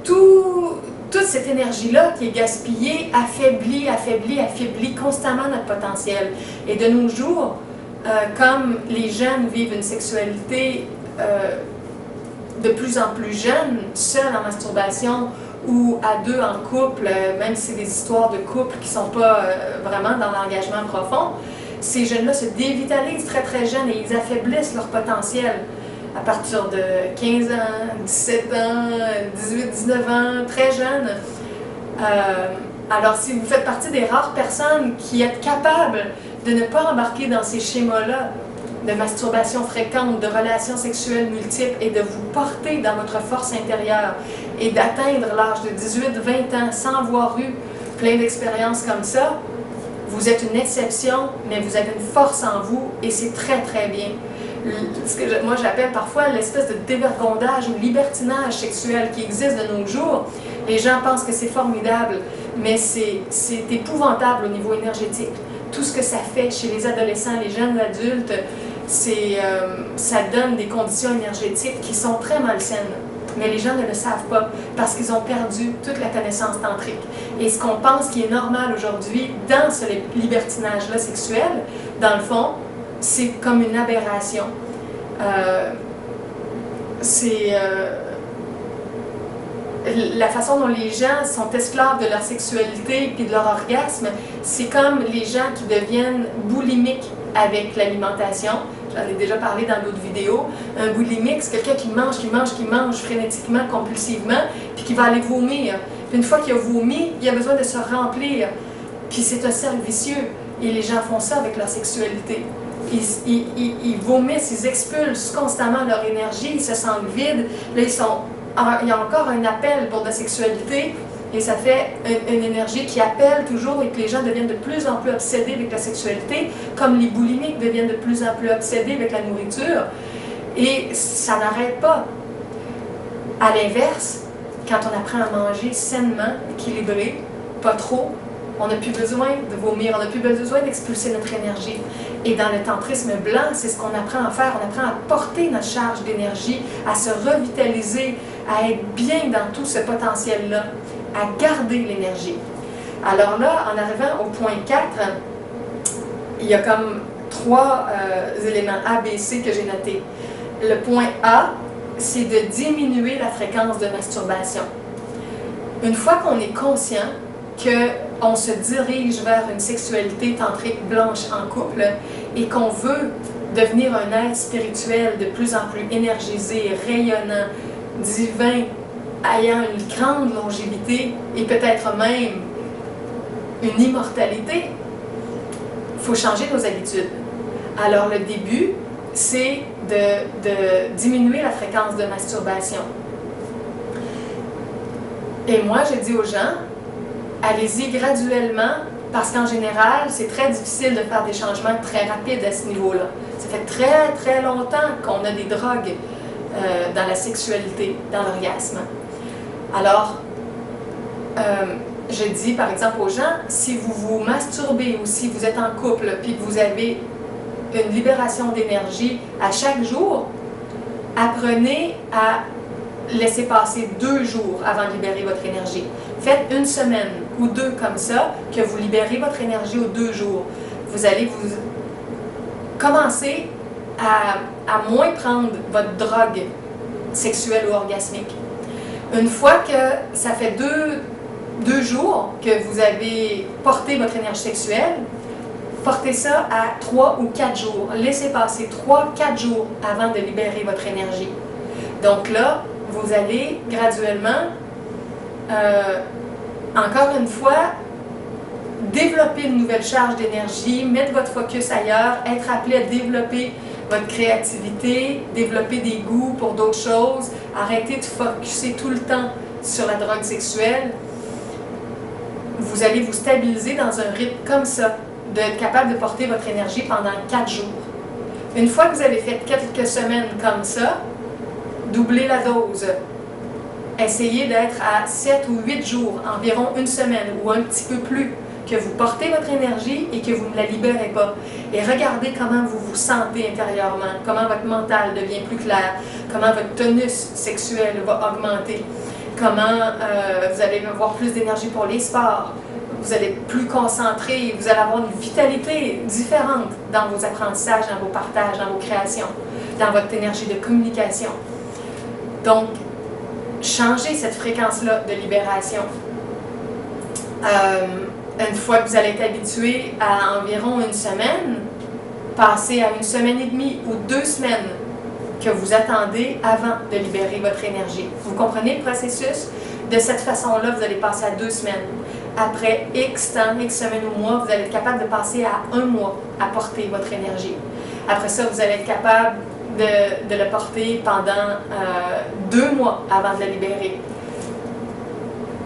Toute cette énergie-là qui est gaspillée affaiblit constamment notre potentiel. Et de nos jours, comme les jeunes vivent une sexualité de plus en plus jeune, seuls en masturbation ou à deux en couple, même si c'est des histoires de couple qui ne sont pas vraiment dans l'engagement profond, ces jeunes-là se dévitalisent très très jeunes et ils affaiblissent leur potentiel à partir de 15 ans, 17 ans, 18, 19 ans, très jeunes. Alors si vous faites partie des rares personnes qui êtes capables de ne pas embarquer dans ces schémas-là, de masturbation fréquente, de relations sexuelles multiples et de vous porter dans votre force intérieure et d'atteindre l'âge de 18-20 ans sans avoir eu plein d'expériences comme ça, vous êtes une exception, mais vous avez une force en vous et c'est très très bien. Ce que moi j'appelle parfois l'espèce de dévergondage ou libertinage sexuel qui existe de nos jours. Les gens pensent que c'est formidable, mais c'est épouvantable au niveau énergétique. Tout ce que ça fait chez les adolescents, les jeunes adultes, ça donne des conditions énergétiques qui sont très malsaines. Mais les gens ne le savent pas parce qu'ils ont perdu toute la connaissance tantrique. Et ce qu'on pense qui est normal aujourd'hui dans ce libertinage-là sexuel, dans le fond, c'est comme une aberration. La façon dont les gens sont esclaves de leur sexualité et de leur orgasme, c'est comme les gens qui deviennent boulimiques avec l'alimentation. J'en ai déjà parlé dans d'autres vidéos. Un boulimique, c'est quelqu'un qui mange frénétiquement, compulsivement, puis qui va aller vomir. Puis une fois qu'il a vomi, il a besoin de se remplir. Puis c'est un cercle vicieux. Et les gens font ça avec leur sexualité. Ils vomissent, ils expulsent constamment leur énergie, ils se sentent vides. Là, il y a encore un appel pour la sexualité et ça fait une énergie qui appelle toujours et que les gens deviennent de plus en plus obsédés avec la sexualité, comme les boulimiques deviennent de plus en plus obsédés avec la nourriture. Et ça n'arrête pas. À l'inverse, quand on apprend à manger sainement, équilibré, pas trop, on n'a plus besoin de vomir, on n'a plus besoin d'expulser notre énergie. Et dans le tantrisme blanc, c'est ce qu'on apprend à faire. On apprend à porter notre charge d'énergie, à se revitaliser, à être bien dans tout ce potentiel-là, à garder l'énergie. Alors là, en arrivant au point 4, il y a comme 3 éléments A, B, C que j'ai notés. Le point A, c'est de diminuer la fréquence de masturbation. Une fois qu'on est conscient qu'on se dirige vers une sexualité tantrique blanche en couple et qu'on veut devenir un être spirituel de plus en plus énergisé, rayonnant, divin, ayant une grande longévité et peut-être même une immortalité, il faut changer nos habitudes. Alors le début, c'est de diminuer la fréquence de masturbation. Et moi, je dis aux gens, allez-y graduellement, parce qu'en général, c'est très difficile de faire des changements très rapides à ce niveau-là. Ça fait très, très longtemps qu'on a des drogues dans la sexualité, dans l'orgasme. Alors, je dis par exemple aux gens, si vous vous masturbez ou si vous êtes en couple puis que vous avez une libération d'énergie à chaque jour, apprenez à laisser passer 2 jours avant de libérer votre énergie. Faites 1 semaine ou 2 comme ça, que vous libérez votre énergie aux 2 jours. Vous allez vous commencer à moins prendre votre drogue sexuelle ou orgasmique. Une fois que ça fait 2 jours que vous avez porté votre énergie sexuelle, portez ça à 3 ou 4 jours. Laissez passer 3-4 jours avant de libérer votre énergie. Donc là, vous allez graduellement, encore une fois, développer une nouvelle charge d'énergie, mettre votre focus ailleurs, être appelé à développer votre créativité, développer des goûts pour d'autres choses, arrêter de focuser tout le temps sur la drogue sexuelle. Vous allez vous stabiliser dans un rythme comme ça, d'être capable de porter votre énergie pendant 4 jours. Une fois que vous avez fait quelques semaines comme ça, doublez la dose. Essayez d'être à 7 ou 8 jours, environ 1 semaine ou un petit peu plus, que vous portez votre énergie et que vous ne la libérez pas. Et regardez comment vous vous sentez intérieurement, comment votre mental devient plus clair, comment votre tonus sexuel va augmenter, comment vous allez avoir plus d'énergie pour les sports, vous allez plus concentré, vous allez avoir une vitalité différente dans vos apprentissages, dans vos partages, dans vos créations, dans votre énergie de communication. Donc, changez cette fréquence-là de libération. Une fois que vous allez être habitué à environ 1 semaine, passez à 1 semaine et demie ou 2 semaines que vous attendez avant de libérer votre énergie. Vous comprenez le processus? De cette façon-là, vous allez passer à 2 semaines. Après X temps, X semaines ou mois, vous allez être capable de passer à 1 mois à porter votre énergie. Après ça, vous allez être capable de le porter pendant 2 mois avant de la libérer.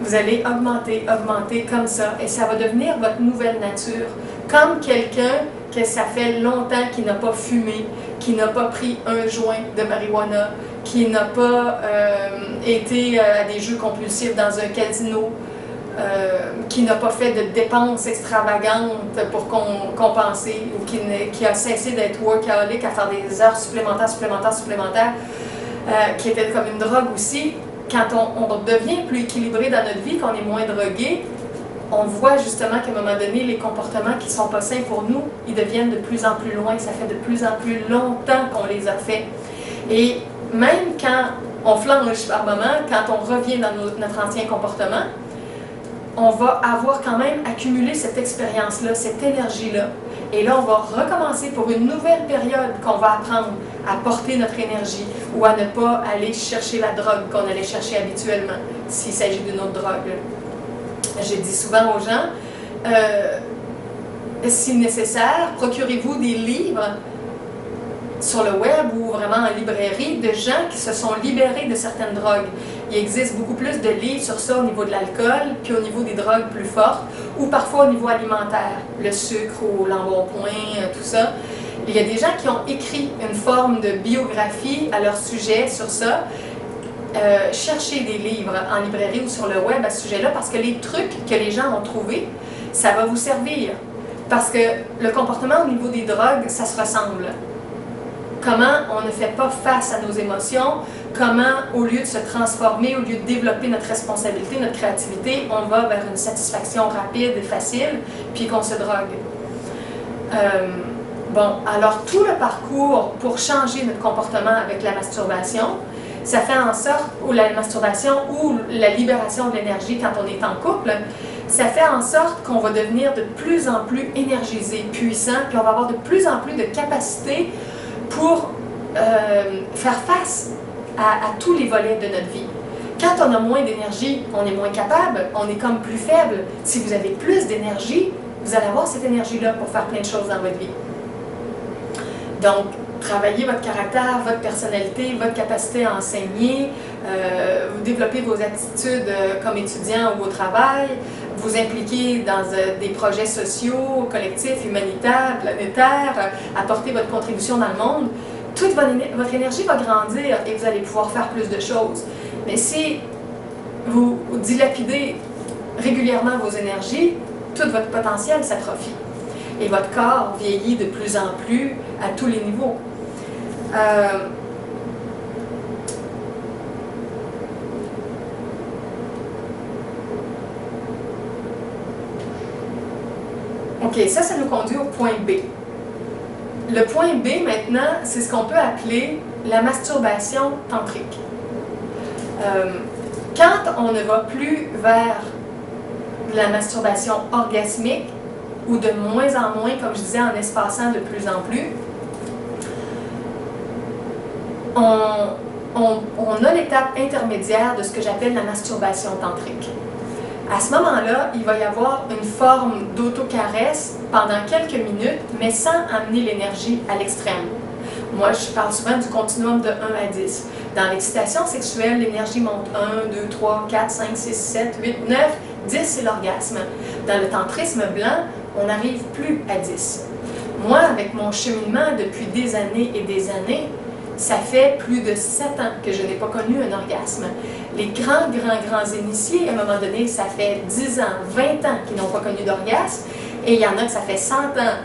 Vous allez augmenter comme ça, et ça va devenir votre nouvelle nature. Comme quelqu'un que ça fait longtemps qu'il n'a pas fumé, qui n'a pas pris un joint de marijuana, qui n'a pas été à des jeux compulsifs dans un casino, qui n'a pas fait de dépenses extravagantes pour compenser, ou qui a cessé d'être workaholic, à faire des heures supplémentaires, qui était comme une drogue aussi. Quand on devient plus équilibré dans notre vie, qu'on est moins drogué, on voit justement qu'à un moment donné, les comportements qui ne sont pas sains pour nous, ils deviennent de plus en plus loin. Ça fait de plus en plus longtemps qu'on les a faits. Et même quand on flanche par moment, quand on revient dans notre ancien comportement, on va avoir quand même accumulé cette expérience-là, cette énergie-là. Et là, on va recommencer pour une nouvelle période qu'on va apprendre à porter notre énergie ou à ne pas aller chercher la drogue qu'on allait chercher habituellement, s'il s'agit d'une autre drogue. Je dis souvent aux gens, si nécessaire, procurez-vous des livres sur le web ou vraiment en librairie de gens qui se sont libérés de certaines drogues. Il existe beaucoup plus de livres sur ça au niveau de l'alcool, puis au niveau des drogues plus fortes, ou parfois au niveau alimentaire, le sucre ou l'embonpoint, tout ça. Il y a des gens qui ont écrit une forme de biographie à leur sujet sur ça. Cherchez des livres en librairie ou sur le web à ce sujet-là, parce que les trucs que les gens ont trouvés, ça va vous servir. Parce que le comportement au niveau des drogues, ça se ressemble. Comment on ne fait pas face à nos émotions, comment au lieu de se transformer, au lieu de développer notre responsabilité, notre créativité, on va vers une satisfaction rapide et facile, puis qu'on se drogue. Bon, alors tout le parcours pour changer notre comportement avec la masturbation, ça fait en sorte, ou la masturbation ou la libération de l'énergie quand on est en couple, ça fait en sorte qu'on va devenir de plus en plus énergisé, puissant, puis on va avoir de plus en plus de capacité pour faire face à tous les volets de notre vie. Quand on a moins d'énergie, on est moins capable, on est comme plus faible. Si vous avez plus d'énergie, vous allez avoir cette énergie-là pour faire plein de choses dans votre vie. Donc, travaillez votre caractère, votre personnalité, votre capacité à enseigner, vous développez vos attitudes comme étudiant ou au travail, vous impliquer dans des projets sociaux, collectifs, humanitaires, planétaires, apporter votre contribution dans le monde. Toute votre énergie va grandir et vous allez pouvoir faire plus de choses. Mais si vous dilapidez régulièrement vos énergies, tout votre potentiel s'atrophie. Et votre corps vieillit de plus en plus à tous les niveaux. OK, ça nous conduit au point B. Le point B, maintenant, c'est ce qu'on peut appeler la masturbation tantrique. Quand on ne va plus vers la masturbation orgasmique, ou de moins en moins, comme je disais, en espaçant de plus en plus, on a l'étape intermédiaire de ce que j'appelle la masturbation tantrique. À ce moment-là, il va y avoir une forme d'autocaresse pendant quelques minutes, mais sans amener l'énergie à l'extrême. Moi, je parle souvent du continuum de 1 à 10. Dans l'excitation sexuelle, l'énergie monte 1, 2, 3, 4, 5, 6, 7, 8, 9, 10, c'est l'orgasme. Dans le tantrisme blanc, on n'arrive plus à 10. Moi, avec mon cheminement depuis des années, ça fait plus de 7 ans que je n'ai pas connu un orgasme. Les grands initiés, à un moment donné, ça fait 10 ans, 20 ans qu'ils n'ont pas connu d'orgasme, et il y en a que ça fait 100 ans,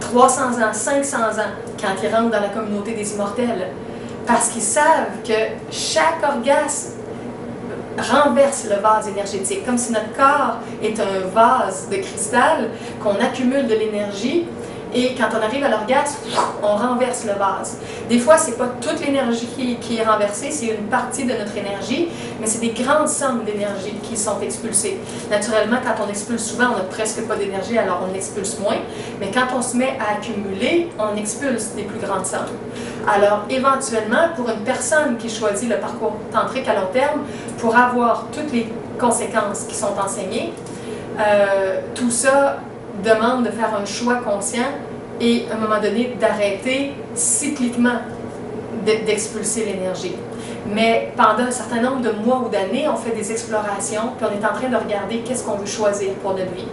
300 ans, 500 ans, quand ils rentrent dans la communauté des immortels. Parce qu'ils savent que chaque orgasme renverse le vase énergétique, comme si notre corps est un vase de cristal, qu'on accumule de l'énergie, et quand on arrive à l'orgasme, on renverse le vase. Des fois, ce n'est pas toute l'énergie qui est renversée, c'est une partie de notre énergie, mais c'est des grandes sommes d'énergie qui sont expulsées. Naturellement, quand on expulse souvent, on n'a presque pas d'énergie, alors on expulse moins, mais quand on se met à accumuler, on expulse des plus grandes sommes. Alors, éventuellement, pour une personne qui choisit le parcours tantrique à long terme, pour avoir toutes les conséquences qui sont enseignées, tout ça demande de faire un choix conscient et, à un moment donné, d'arrêter cycliquement d'expulser l'énergie. Mais pendant un certain nombre de mois ou d'années, on fait des explorations, puis on est en train de regarder qu'est-ce qu'on veut choisir pour notre vie.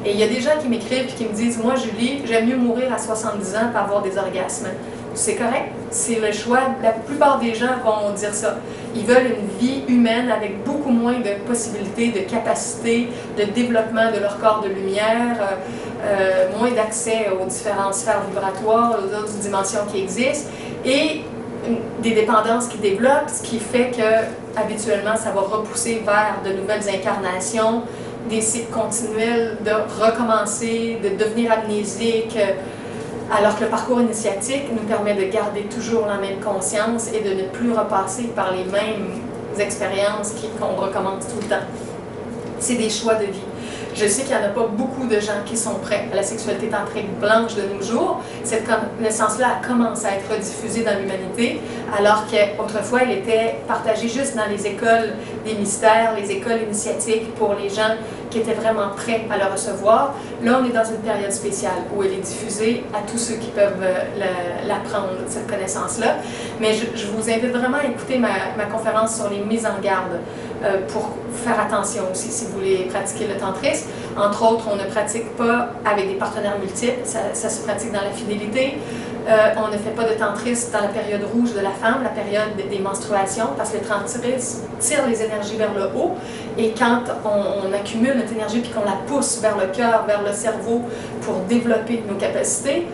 Et il y a des gens qui m'écrivent et qui me disent « Moi, Julie, j'aime mieux mourir à 70 ans pour avoir des orgasmes. » C'est correct, c'est le choix. La plupart des gens vont dire ça. Ils veulent une vie humaine avec beaucoup moins de possibilités, de capacités, de développement de leur corps de lumière, moins d'accès aux différentes sphères vibratoires, aux autres dimensions qui existent, et des dépendances qui développent, ce qui fait que habituellement ça va repousser vers de nouvelles incarnations, des cycles continuels, de recommencer, de devenir amnésique, alors que le parcours initiatique nous permet de garder toujours la même conscience et de ne plus repasser par les mêmes expériences qu'on recommence tout le temps. C'est des choix de vie. Je sais qu'il n'y en a pas beaucoup de gens qui sont prêts à la sexualité tantrique blanche de nos jours. Cette connaissance-là commence à être diffusée dans l'humanité, alors qu'autrefois, elle était partagée juste dans les écoles des mystères, les écoles initiatiques pour les gens qui étaient vraiment prêts à le recevoir. Là, on est dans une période spéciale où elle est diffusée à tous ceux qui peuvent l'apprendre, cette connaissance-là. Mais je vous invite vraiment à écouter ma conférence sur les mises en garde pour faire attention aussi si vous voulez pratiquer le tantrisme. Entre autres, on ne pratique pas avec des partenaires multiples, ça se pratique dans la fidélité. On ne fait pas de tantrisme dans la période rouge de la femme, la période des menstruations, parce que le tantrisme tire les énergies vers le haut. Et quand on accumule notre énergie puis qu'on la pousse vers le cœur, vers le cerveau pour développer nos capacités,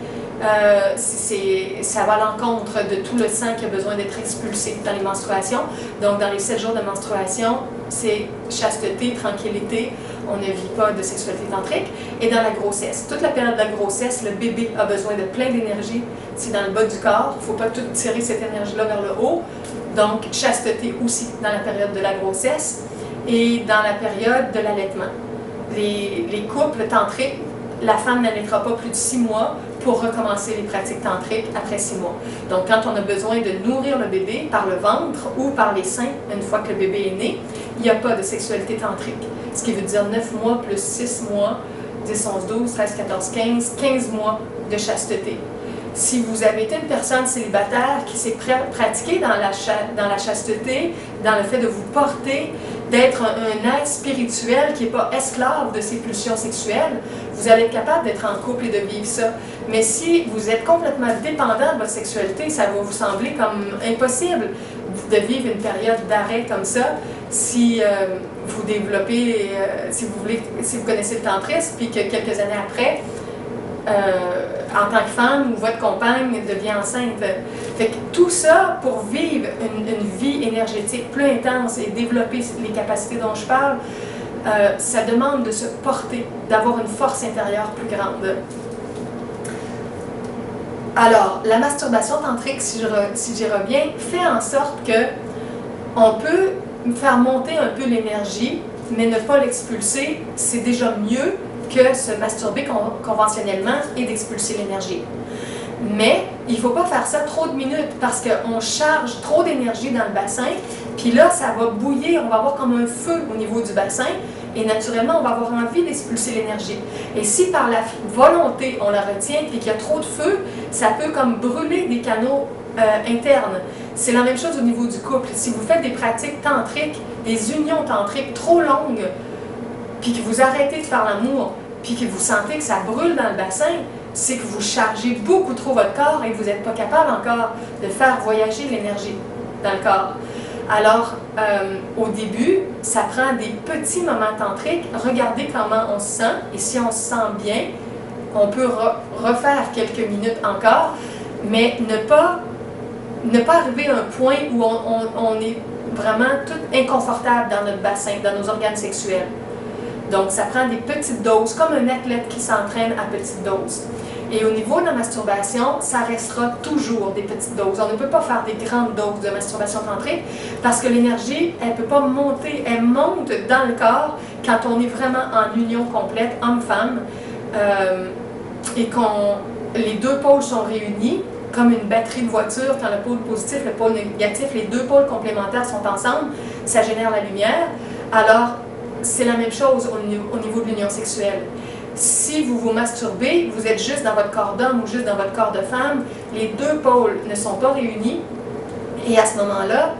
ça va à l'encontre de tout le sang qui a besoin d'être expulsé dans les menstruations. Donc, dans les 7 jours de menstruation, c'est chasteté, tranquillité, on ne vit pas de sexualité tantrique. Et dans la grossesse, toute la période de la grossesse, le bébé a besoin de plein d'énergie, c'est dans le bas du corps, il ne faut pas tout tirer cette énergie-là vers le haut. Donc, chasteté aussi dans la période de la grossesse et dans la période de l'allaitement. Les couples tantriques, la femme n'allaitera pas plus de 6 mois pour recommencer les pratiques tantriques après 6 mois. Donc, quand on a besoin de nourrir le bébé par le ventre ou par les seins, une fois que le bébé est né, il n'y a pas de sexualité tantrique. Ce qui veut dire 9 mois plus 6 mois, 10, 11, 12, 13, 14, 15 mois de chasteté. Si vous avez été une personne célibataire qui s'est pratiquée dans la chasteté, dans le fait de vous porter, d'être un être spirituel qui n'est pas esclave de ses pulsions sexuelles, vous allez être capable d'être en couple et de vivre ça. Mais si vous êtes complètement dépendant de votre sexualité, ça va vous sembler comme impossible de vivre une période d'arrêt comme ça si vous développez, si vous connaissez le tantrisme, puis que quelques années après, en tant que femme ou votre compagne devient enceinte. Fait que tout ça, pour vivre une vie énergétique plus intense et développer les capacités dont je parle, ça demande de se porter, d'avoir une force intérieure plus grande. Alors, la masturbation tantrique, si j'y reviens, fait en sorte que on peut faire monter un peu l'énergie, mais ne pas l'expulser, c'est déjà mieux que se masturber conventionnellement et d'expulser l'énergie. Mais il ne faut pas faire ça trop de minutes parce qu'on charge trop d'énergie dans le bassin, puis là, ça va bouillir, on va avoir comme un feu au niveau du bassin, et naturellement, on va avoir envie d'expulser l'énergie. Et si par la volonté, on la retient, puis qu'il y a trop de feu, ça peut comme brûler des canaux internes. C'est la même chose au niveau du couple. Si vous faites des pratiques tantriques, des unions tantriques trop longues, puis que vous arrêtez de faire l'amour, puis que vous sentez que ça brûle dans le bassin, c'est que vous chargez beaucoup trop votre corps et que vous n'êtes pas capable encore de faire voyager l'énergie dans le corps. Alors, au début, ça prend des petits moments tantriques. Regardez comment on se sent, et si on se sent bien, on peut refaire quelques minutes encore, mais ne pas arriver à un point où on est vraiment tout inconfortable dans notre bassin, dans nos organes sexuels. Donc, ça prend des petites doses, comme un athlète qui s'entraîne à petites doses. Et au niveau de la masturbation, ça restera toujours des petites doses. On ne peut pas faire des grandes doses de masturbation tantrique parce que l'énergie, elle ne peut pas monter. Elle monte dans le corps quand on est vraiment en union complète, homme-femme, et les deux pôles sont réunis, comme une batterie de voiture, quand le pôle positif, le pôle négatif, les deux pôles complémentaires sont ensemble, ça génère la lumière. Alors, c'est la même chose au niveau de l'union sexuelle. Si vous vous masturbez, vous êtes juste dans votre corps d'homme ou juste dans votre corps de femme, les deux pôles ne sont pas réunis, et à ce moment-là,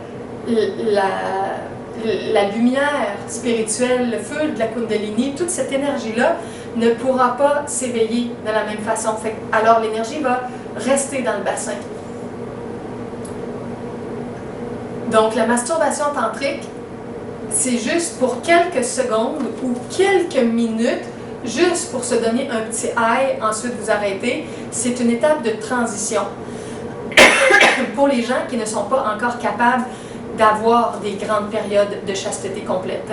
la lumière spirituelle, le feu de la Kundalini, toute cette énergie-là ne pourra pas s'éveiller de la même façon. Alors l'énergie va rester dans le bassin. Donc la masturbation tantrique, c'est juste pour quelques secondes ou quelques minutes, juste pour se donner un petit high, ensuite vous arrêtez. C'est une étape de transition pour les gens qui ne sont pas encore capables d'avoir des grandes périodes de chasteté complète.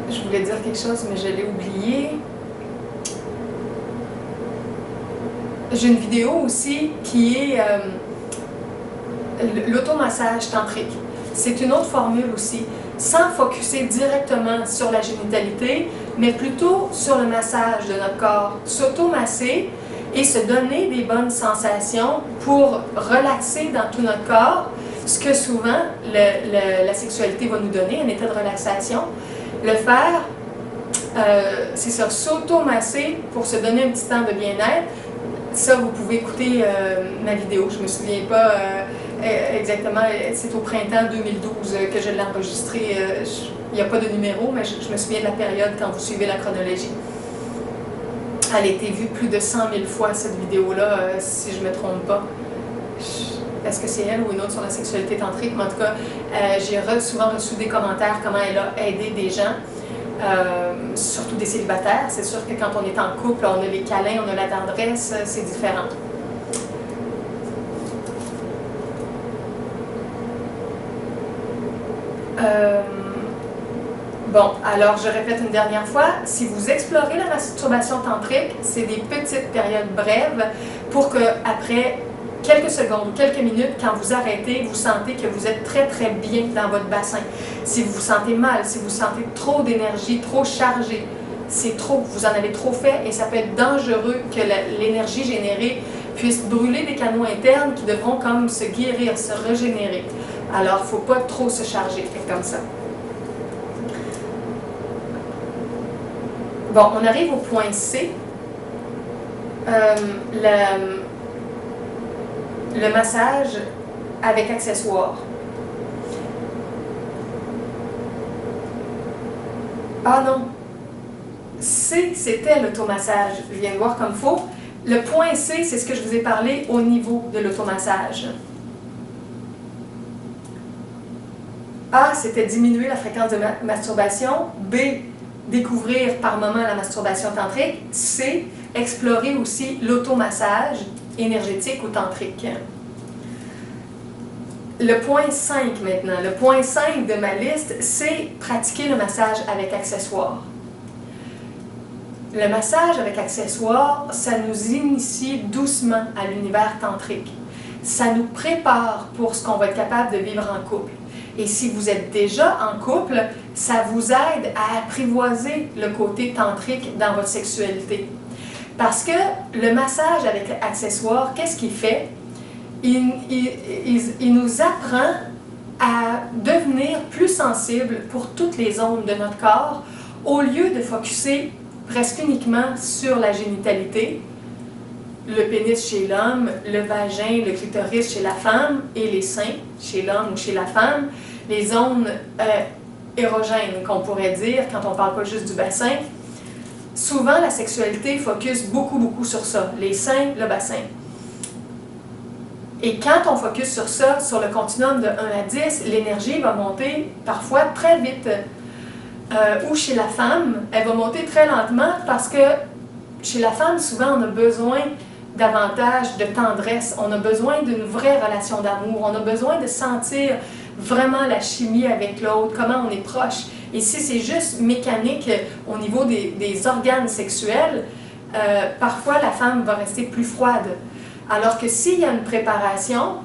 Je voulais dire quelque chose, mais je l'ai oublié. J'ai une vidéo aussi qui est l'automassage tantrique. C'est une autre formule aussi, sans focusser directement sur la génitalité, mais plutôt sur le massage de notre corps. S'automasser et se donner des bonnes sensations pour relaxer dans tout notre corps, ce que souvent la sexualité va nous donner, un état de relaxation. Le faire, c'est ça, s'automasser pour se donner un petit temps de bien-être. Ça, vous pouvez écouter ma vidéo, je ne me souviens pas exactement, c'est au printemps 2012 que je l'ai enregistrée. Il n'y a pas de numéro, mais je me souviens de la période quand vous suivez la chronologie. Elle a été vue plus de 100 000 fois, cette vidéo-là, si je ne me trompe pas. Est-ce que c'est elle ou une autre sur la sexualité tantrique? Mais en tout cas, j'ai souvent reçu des commentaires comment elle a aidé des gens. Surtout des célibataires. C'est sûr que quand on est en couple, on a les câlins, on a la tendresse, c'est différent. Euh, Bon, alors je répète une dernière fois, si vous explorez la masturbation tantrique, c'est des petites périodes brèves pour que après quelques secondes ou quelques minutes, quand vous arrêtez, vous sentez que vous êtes très très bien dans votre bassin. Si vous vous sentez mal, si vous sentez trop d'énergie, trop chargé, c'est trop, vous en avez trop fait et ça peut être dangereux que l'énergie générée puisse brûler des canaux internes qui devront comme se guérir, se régénérer. Alors, il ne faut pas trop se charger, fait comme ça. Bon, on arrive au point C. Le massage avec accessoires. Ah non, C, c'était l'automassage. Je viens de voir comme faux. Le point C, c'est ce que je vous ai parlé au niveau de l'automassage. A, c'était diminuer la fréquence de masturbation. B, découvrir par moment la masturbation tantrique. C, explorer aussi l'automassage énergétique ou tantrique. Le point 5 maintenant. Le point 5 de ma liste, c'est pratiquer le massage avec accessoires. Le massage avec accessoires, ça nous initie doucement à l'univers tantrique. Ça nous prépare pour ce qu'on va être capable de vivre en couple. Et si vous êtes déjà en couple, ça vous aide à apprivoiser le côté tantrique dans votre sexualité. Parce que le massage avec accessoires, qu'est-ce qu'il fait? Il nous apprend à devenir plus sensible pour toutes les zones de notre corps au lieu de focusser presque uniquement sur la génitalité, le pénis chez l'homme, le vagin, le clitoris chez la femme et les seins chez l'homme ou chez la femme, les zones érogènes qu'on pourrait dire quand on ne parle pas juste du bassin. Souvent, la sexualité focus beaucoup sur ça, les seins, le bassin. Et quand on focus sur ça, sur le continuum de 1 à 10, l'énergie va monter parfois très vite. Ou chez la femme, elle va monter très lentement parce que chez la femme, souvent, on a besoin davantage de tendresse, on a besoin d'une vraie relation d'amour, on a besoin de sentir vraiment la chimie avec l'autre, comment on est proche. Et si c'est juste mécanique au niveau des organes sexuels, parfois la femme va rester plus froide. Alors que s'il y a une préparation,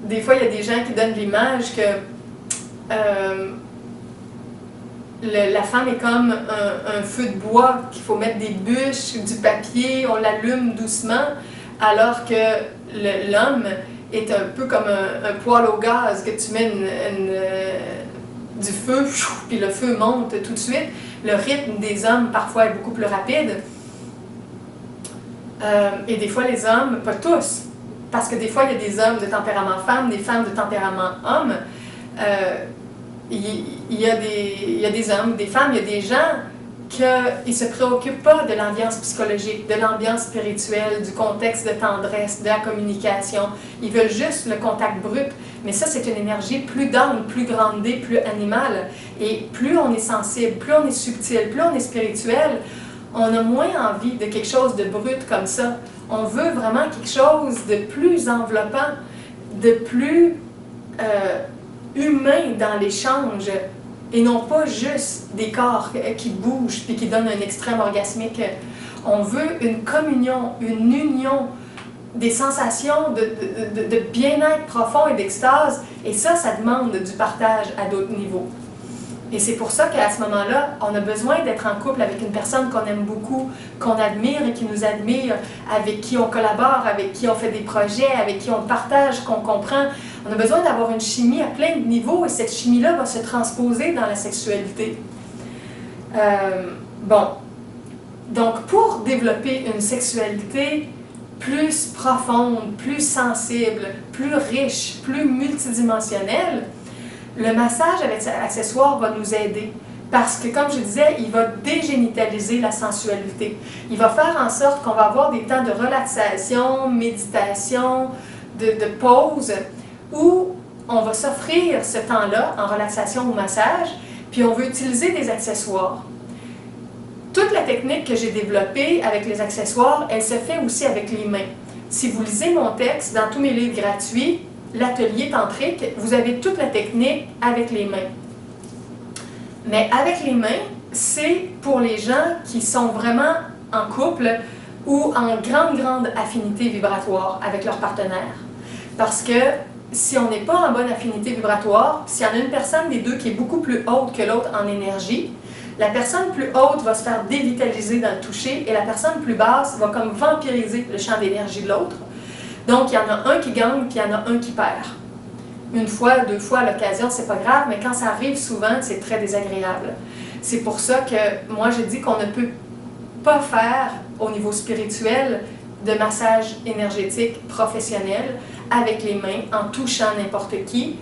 des fois il y a des gens qui donnent l'image que la femme est comme un feu de bois, qu'il faut mettre des bûches, du papier, on l'allume doucement, alors que l'homme est un peu comme un poêle au gaz, que tu mets du feu, puis le feu monte tout de suite. Le rythme des hommes parfois est beaucoup plus rapide. Et des fois les hommes, pas tous, parce que des fois il y a des hommes de tempérament femme, des femmes de tempérament homme. Il y a des hommes, des femmes, il y a des gens qui ne se préoccupent pas de l'ambiance psychologique, de l'ambiance spirituelle, du contexte de tendresse, de la communication. Ils veulent juste le contact brut. Mais ça, c'est une énergie plus down, plus grandée, plus animale. Et plus on est sensible, plus on est subtil, plus on est spirituel, on a moins envie de quelque chose de brut comme ça. On veut vraiment quelque chose de plus enveloppant, de plus humain dans l'échange, et non pas juste des corps qui bougent puis qui donnent un extrême orgasmique. On veut une communion, une union, des sensations de bien-être profond et d'extase, et ça demande du partage à d'autres niveaux. Et c'est pour ça qu'à ce moment-là, on a besoin d'être en couple avec une personne qu'on aime beaucoup, qu'on admire et qui nous admire, avec qui on collabore, avec qui on fait des projets, avec qui on partage, qu'on comprend. On a besoin d'avoir une chimie à plein de niveaux et cette chimie-là va se transposer dans la sexualité. Bon, donc pour développer une sexualité plus profonde, plus sensible, plus riche, plus multidimensionnelle, le massage avec accessoires va nous aider parce que, comme je disais, il va dégénitaliser la sensualité. Il va faire en sorte qu'on va avoir des temps de relaxation, méditation, de pause, où on va s'offrir ce temps-là en relaxation ou massage, puis on veut utiliser des accessoires. Toute la technique que j'ai développée avec les accessoires, elle se fait aussi avec les mains. Si vous lisez mon texte dans tous mes livres gratuits, l'atelier tantrique, vous avez toute la technique avec les mains. Mais avec les mains, c'est pour les gens qui sont vraiment en couple ou en grande affinité vibratoire avec leur partenaire. Parce que si on n'est pas en bonne affinité vibratoire, s'il y en a une personne des deux qui est beaucoup plus haute que l'autre en énergie, la personne plus haute va se faire dévitaliser dans le toucher et la personne plus basse va comme vampiriser le champ d'énergie de l'autre. Donc, il y en a un qui gagne puis il y en a un qui perd. Une fois, deux fois à l'occasion, c'est pas grave, mais quand ça arrive souvent, c'est très désagréable. C'est pour ça que moi, je dis qu'on ne peut pas faire au niveau spirituel de massage énergétique professionnel avec les mains en touchant n'importe qui.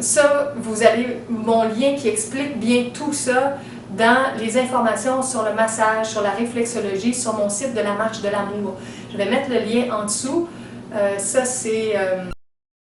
Ça, vous avez mon lien qui explique bien tout ça dans les informations sur le massage, sur la réflexologie, sur mon site de la Marche de l'amour. Je vais mettre le lien en dessous. Ça, c'est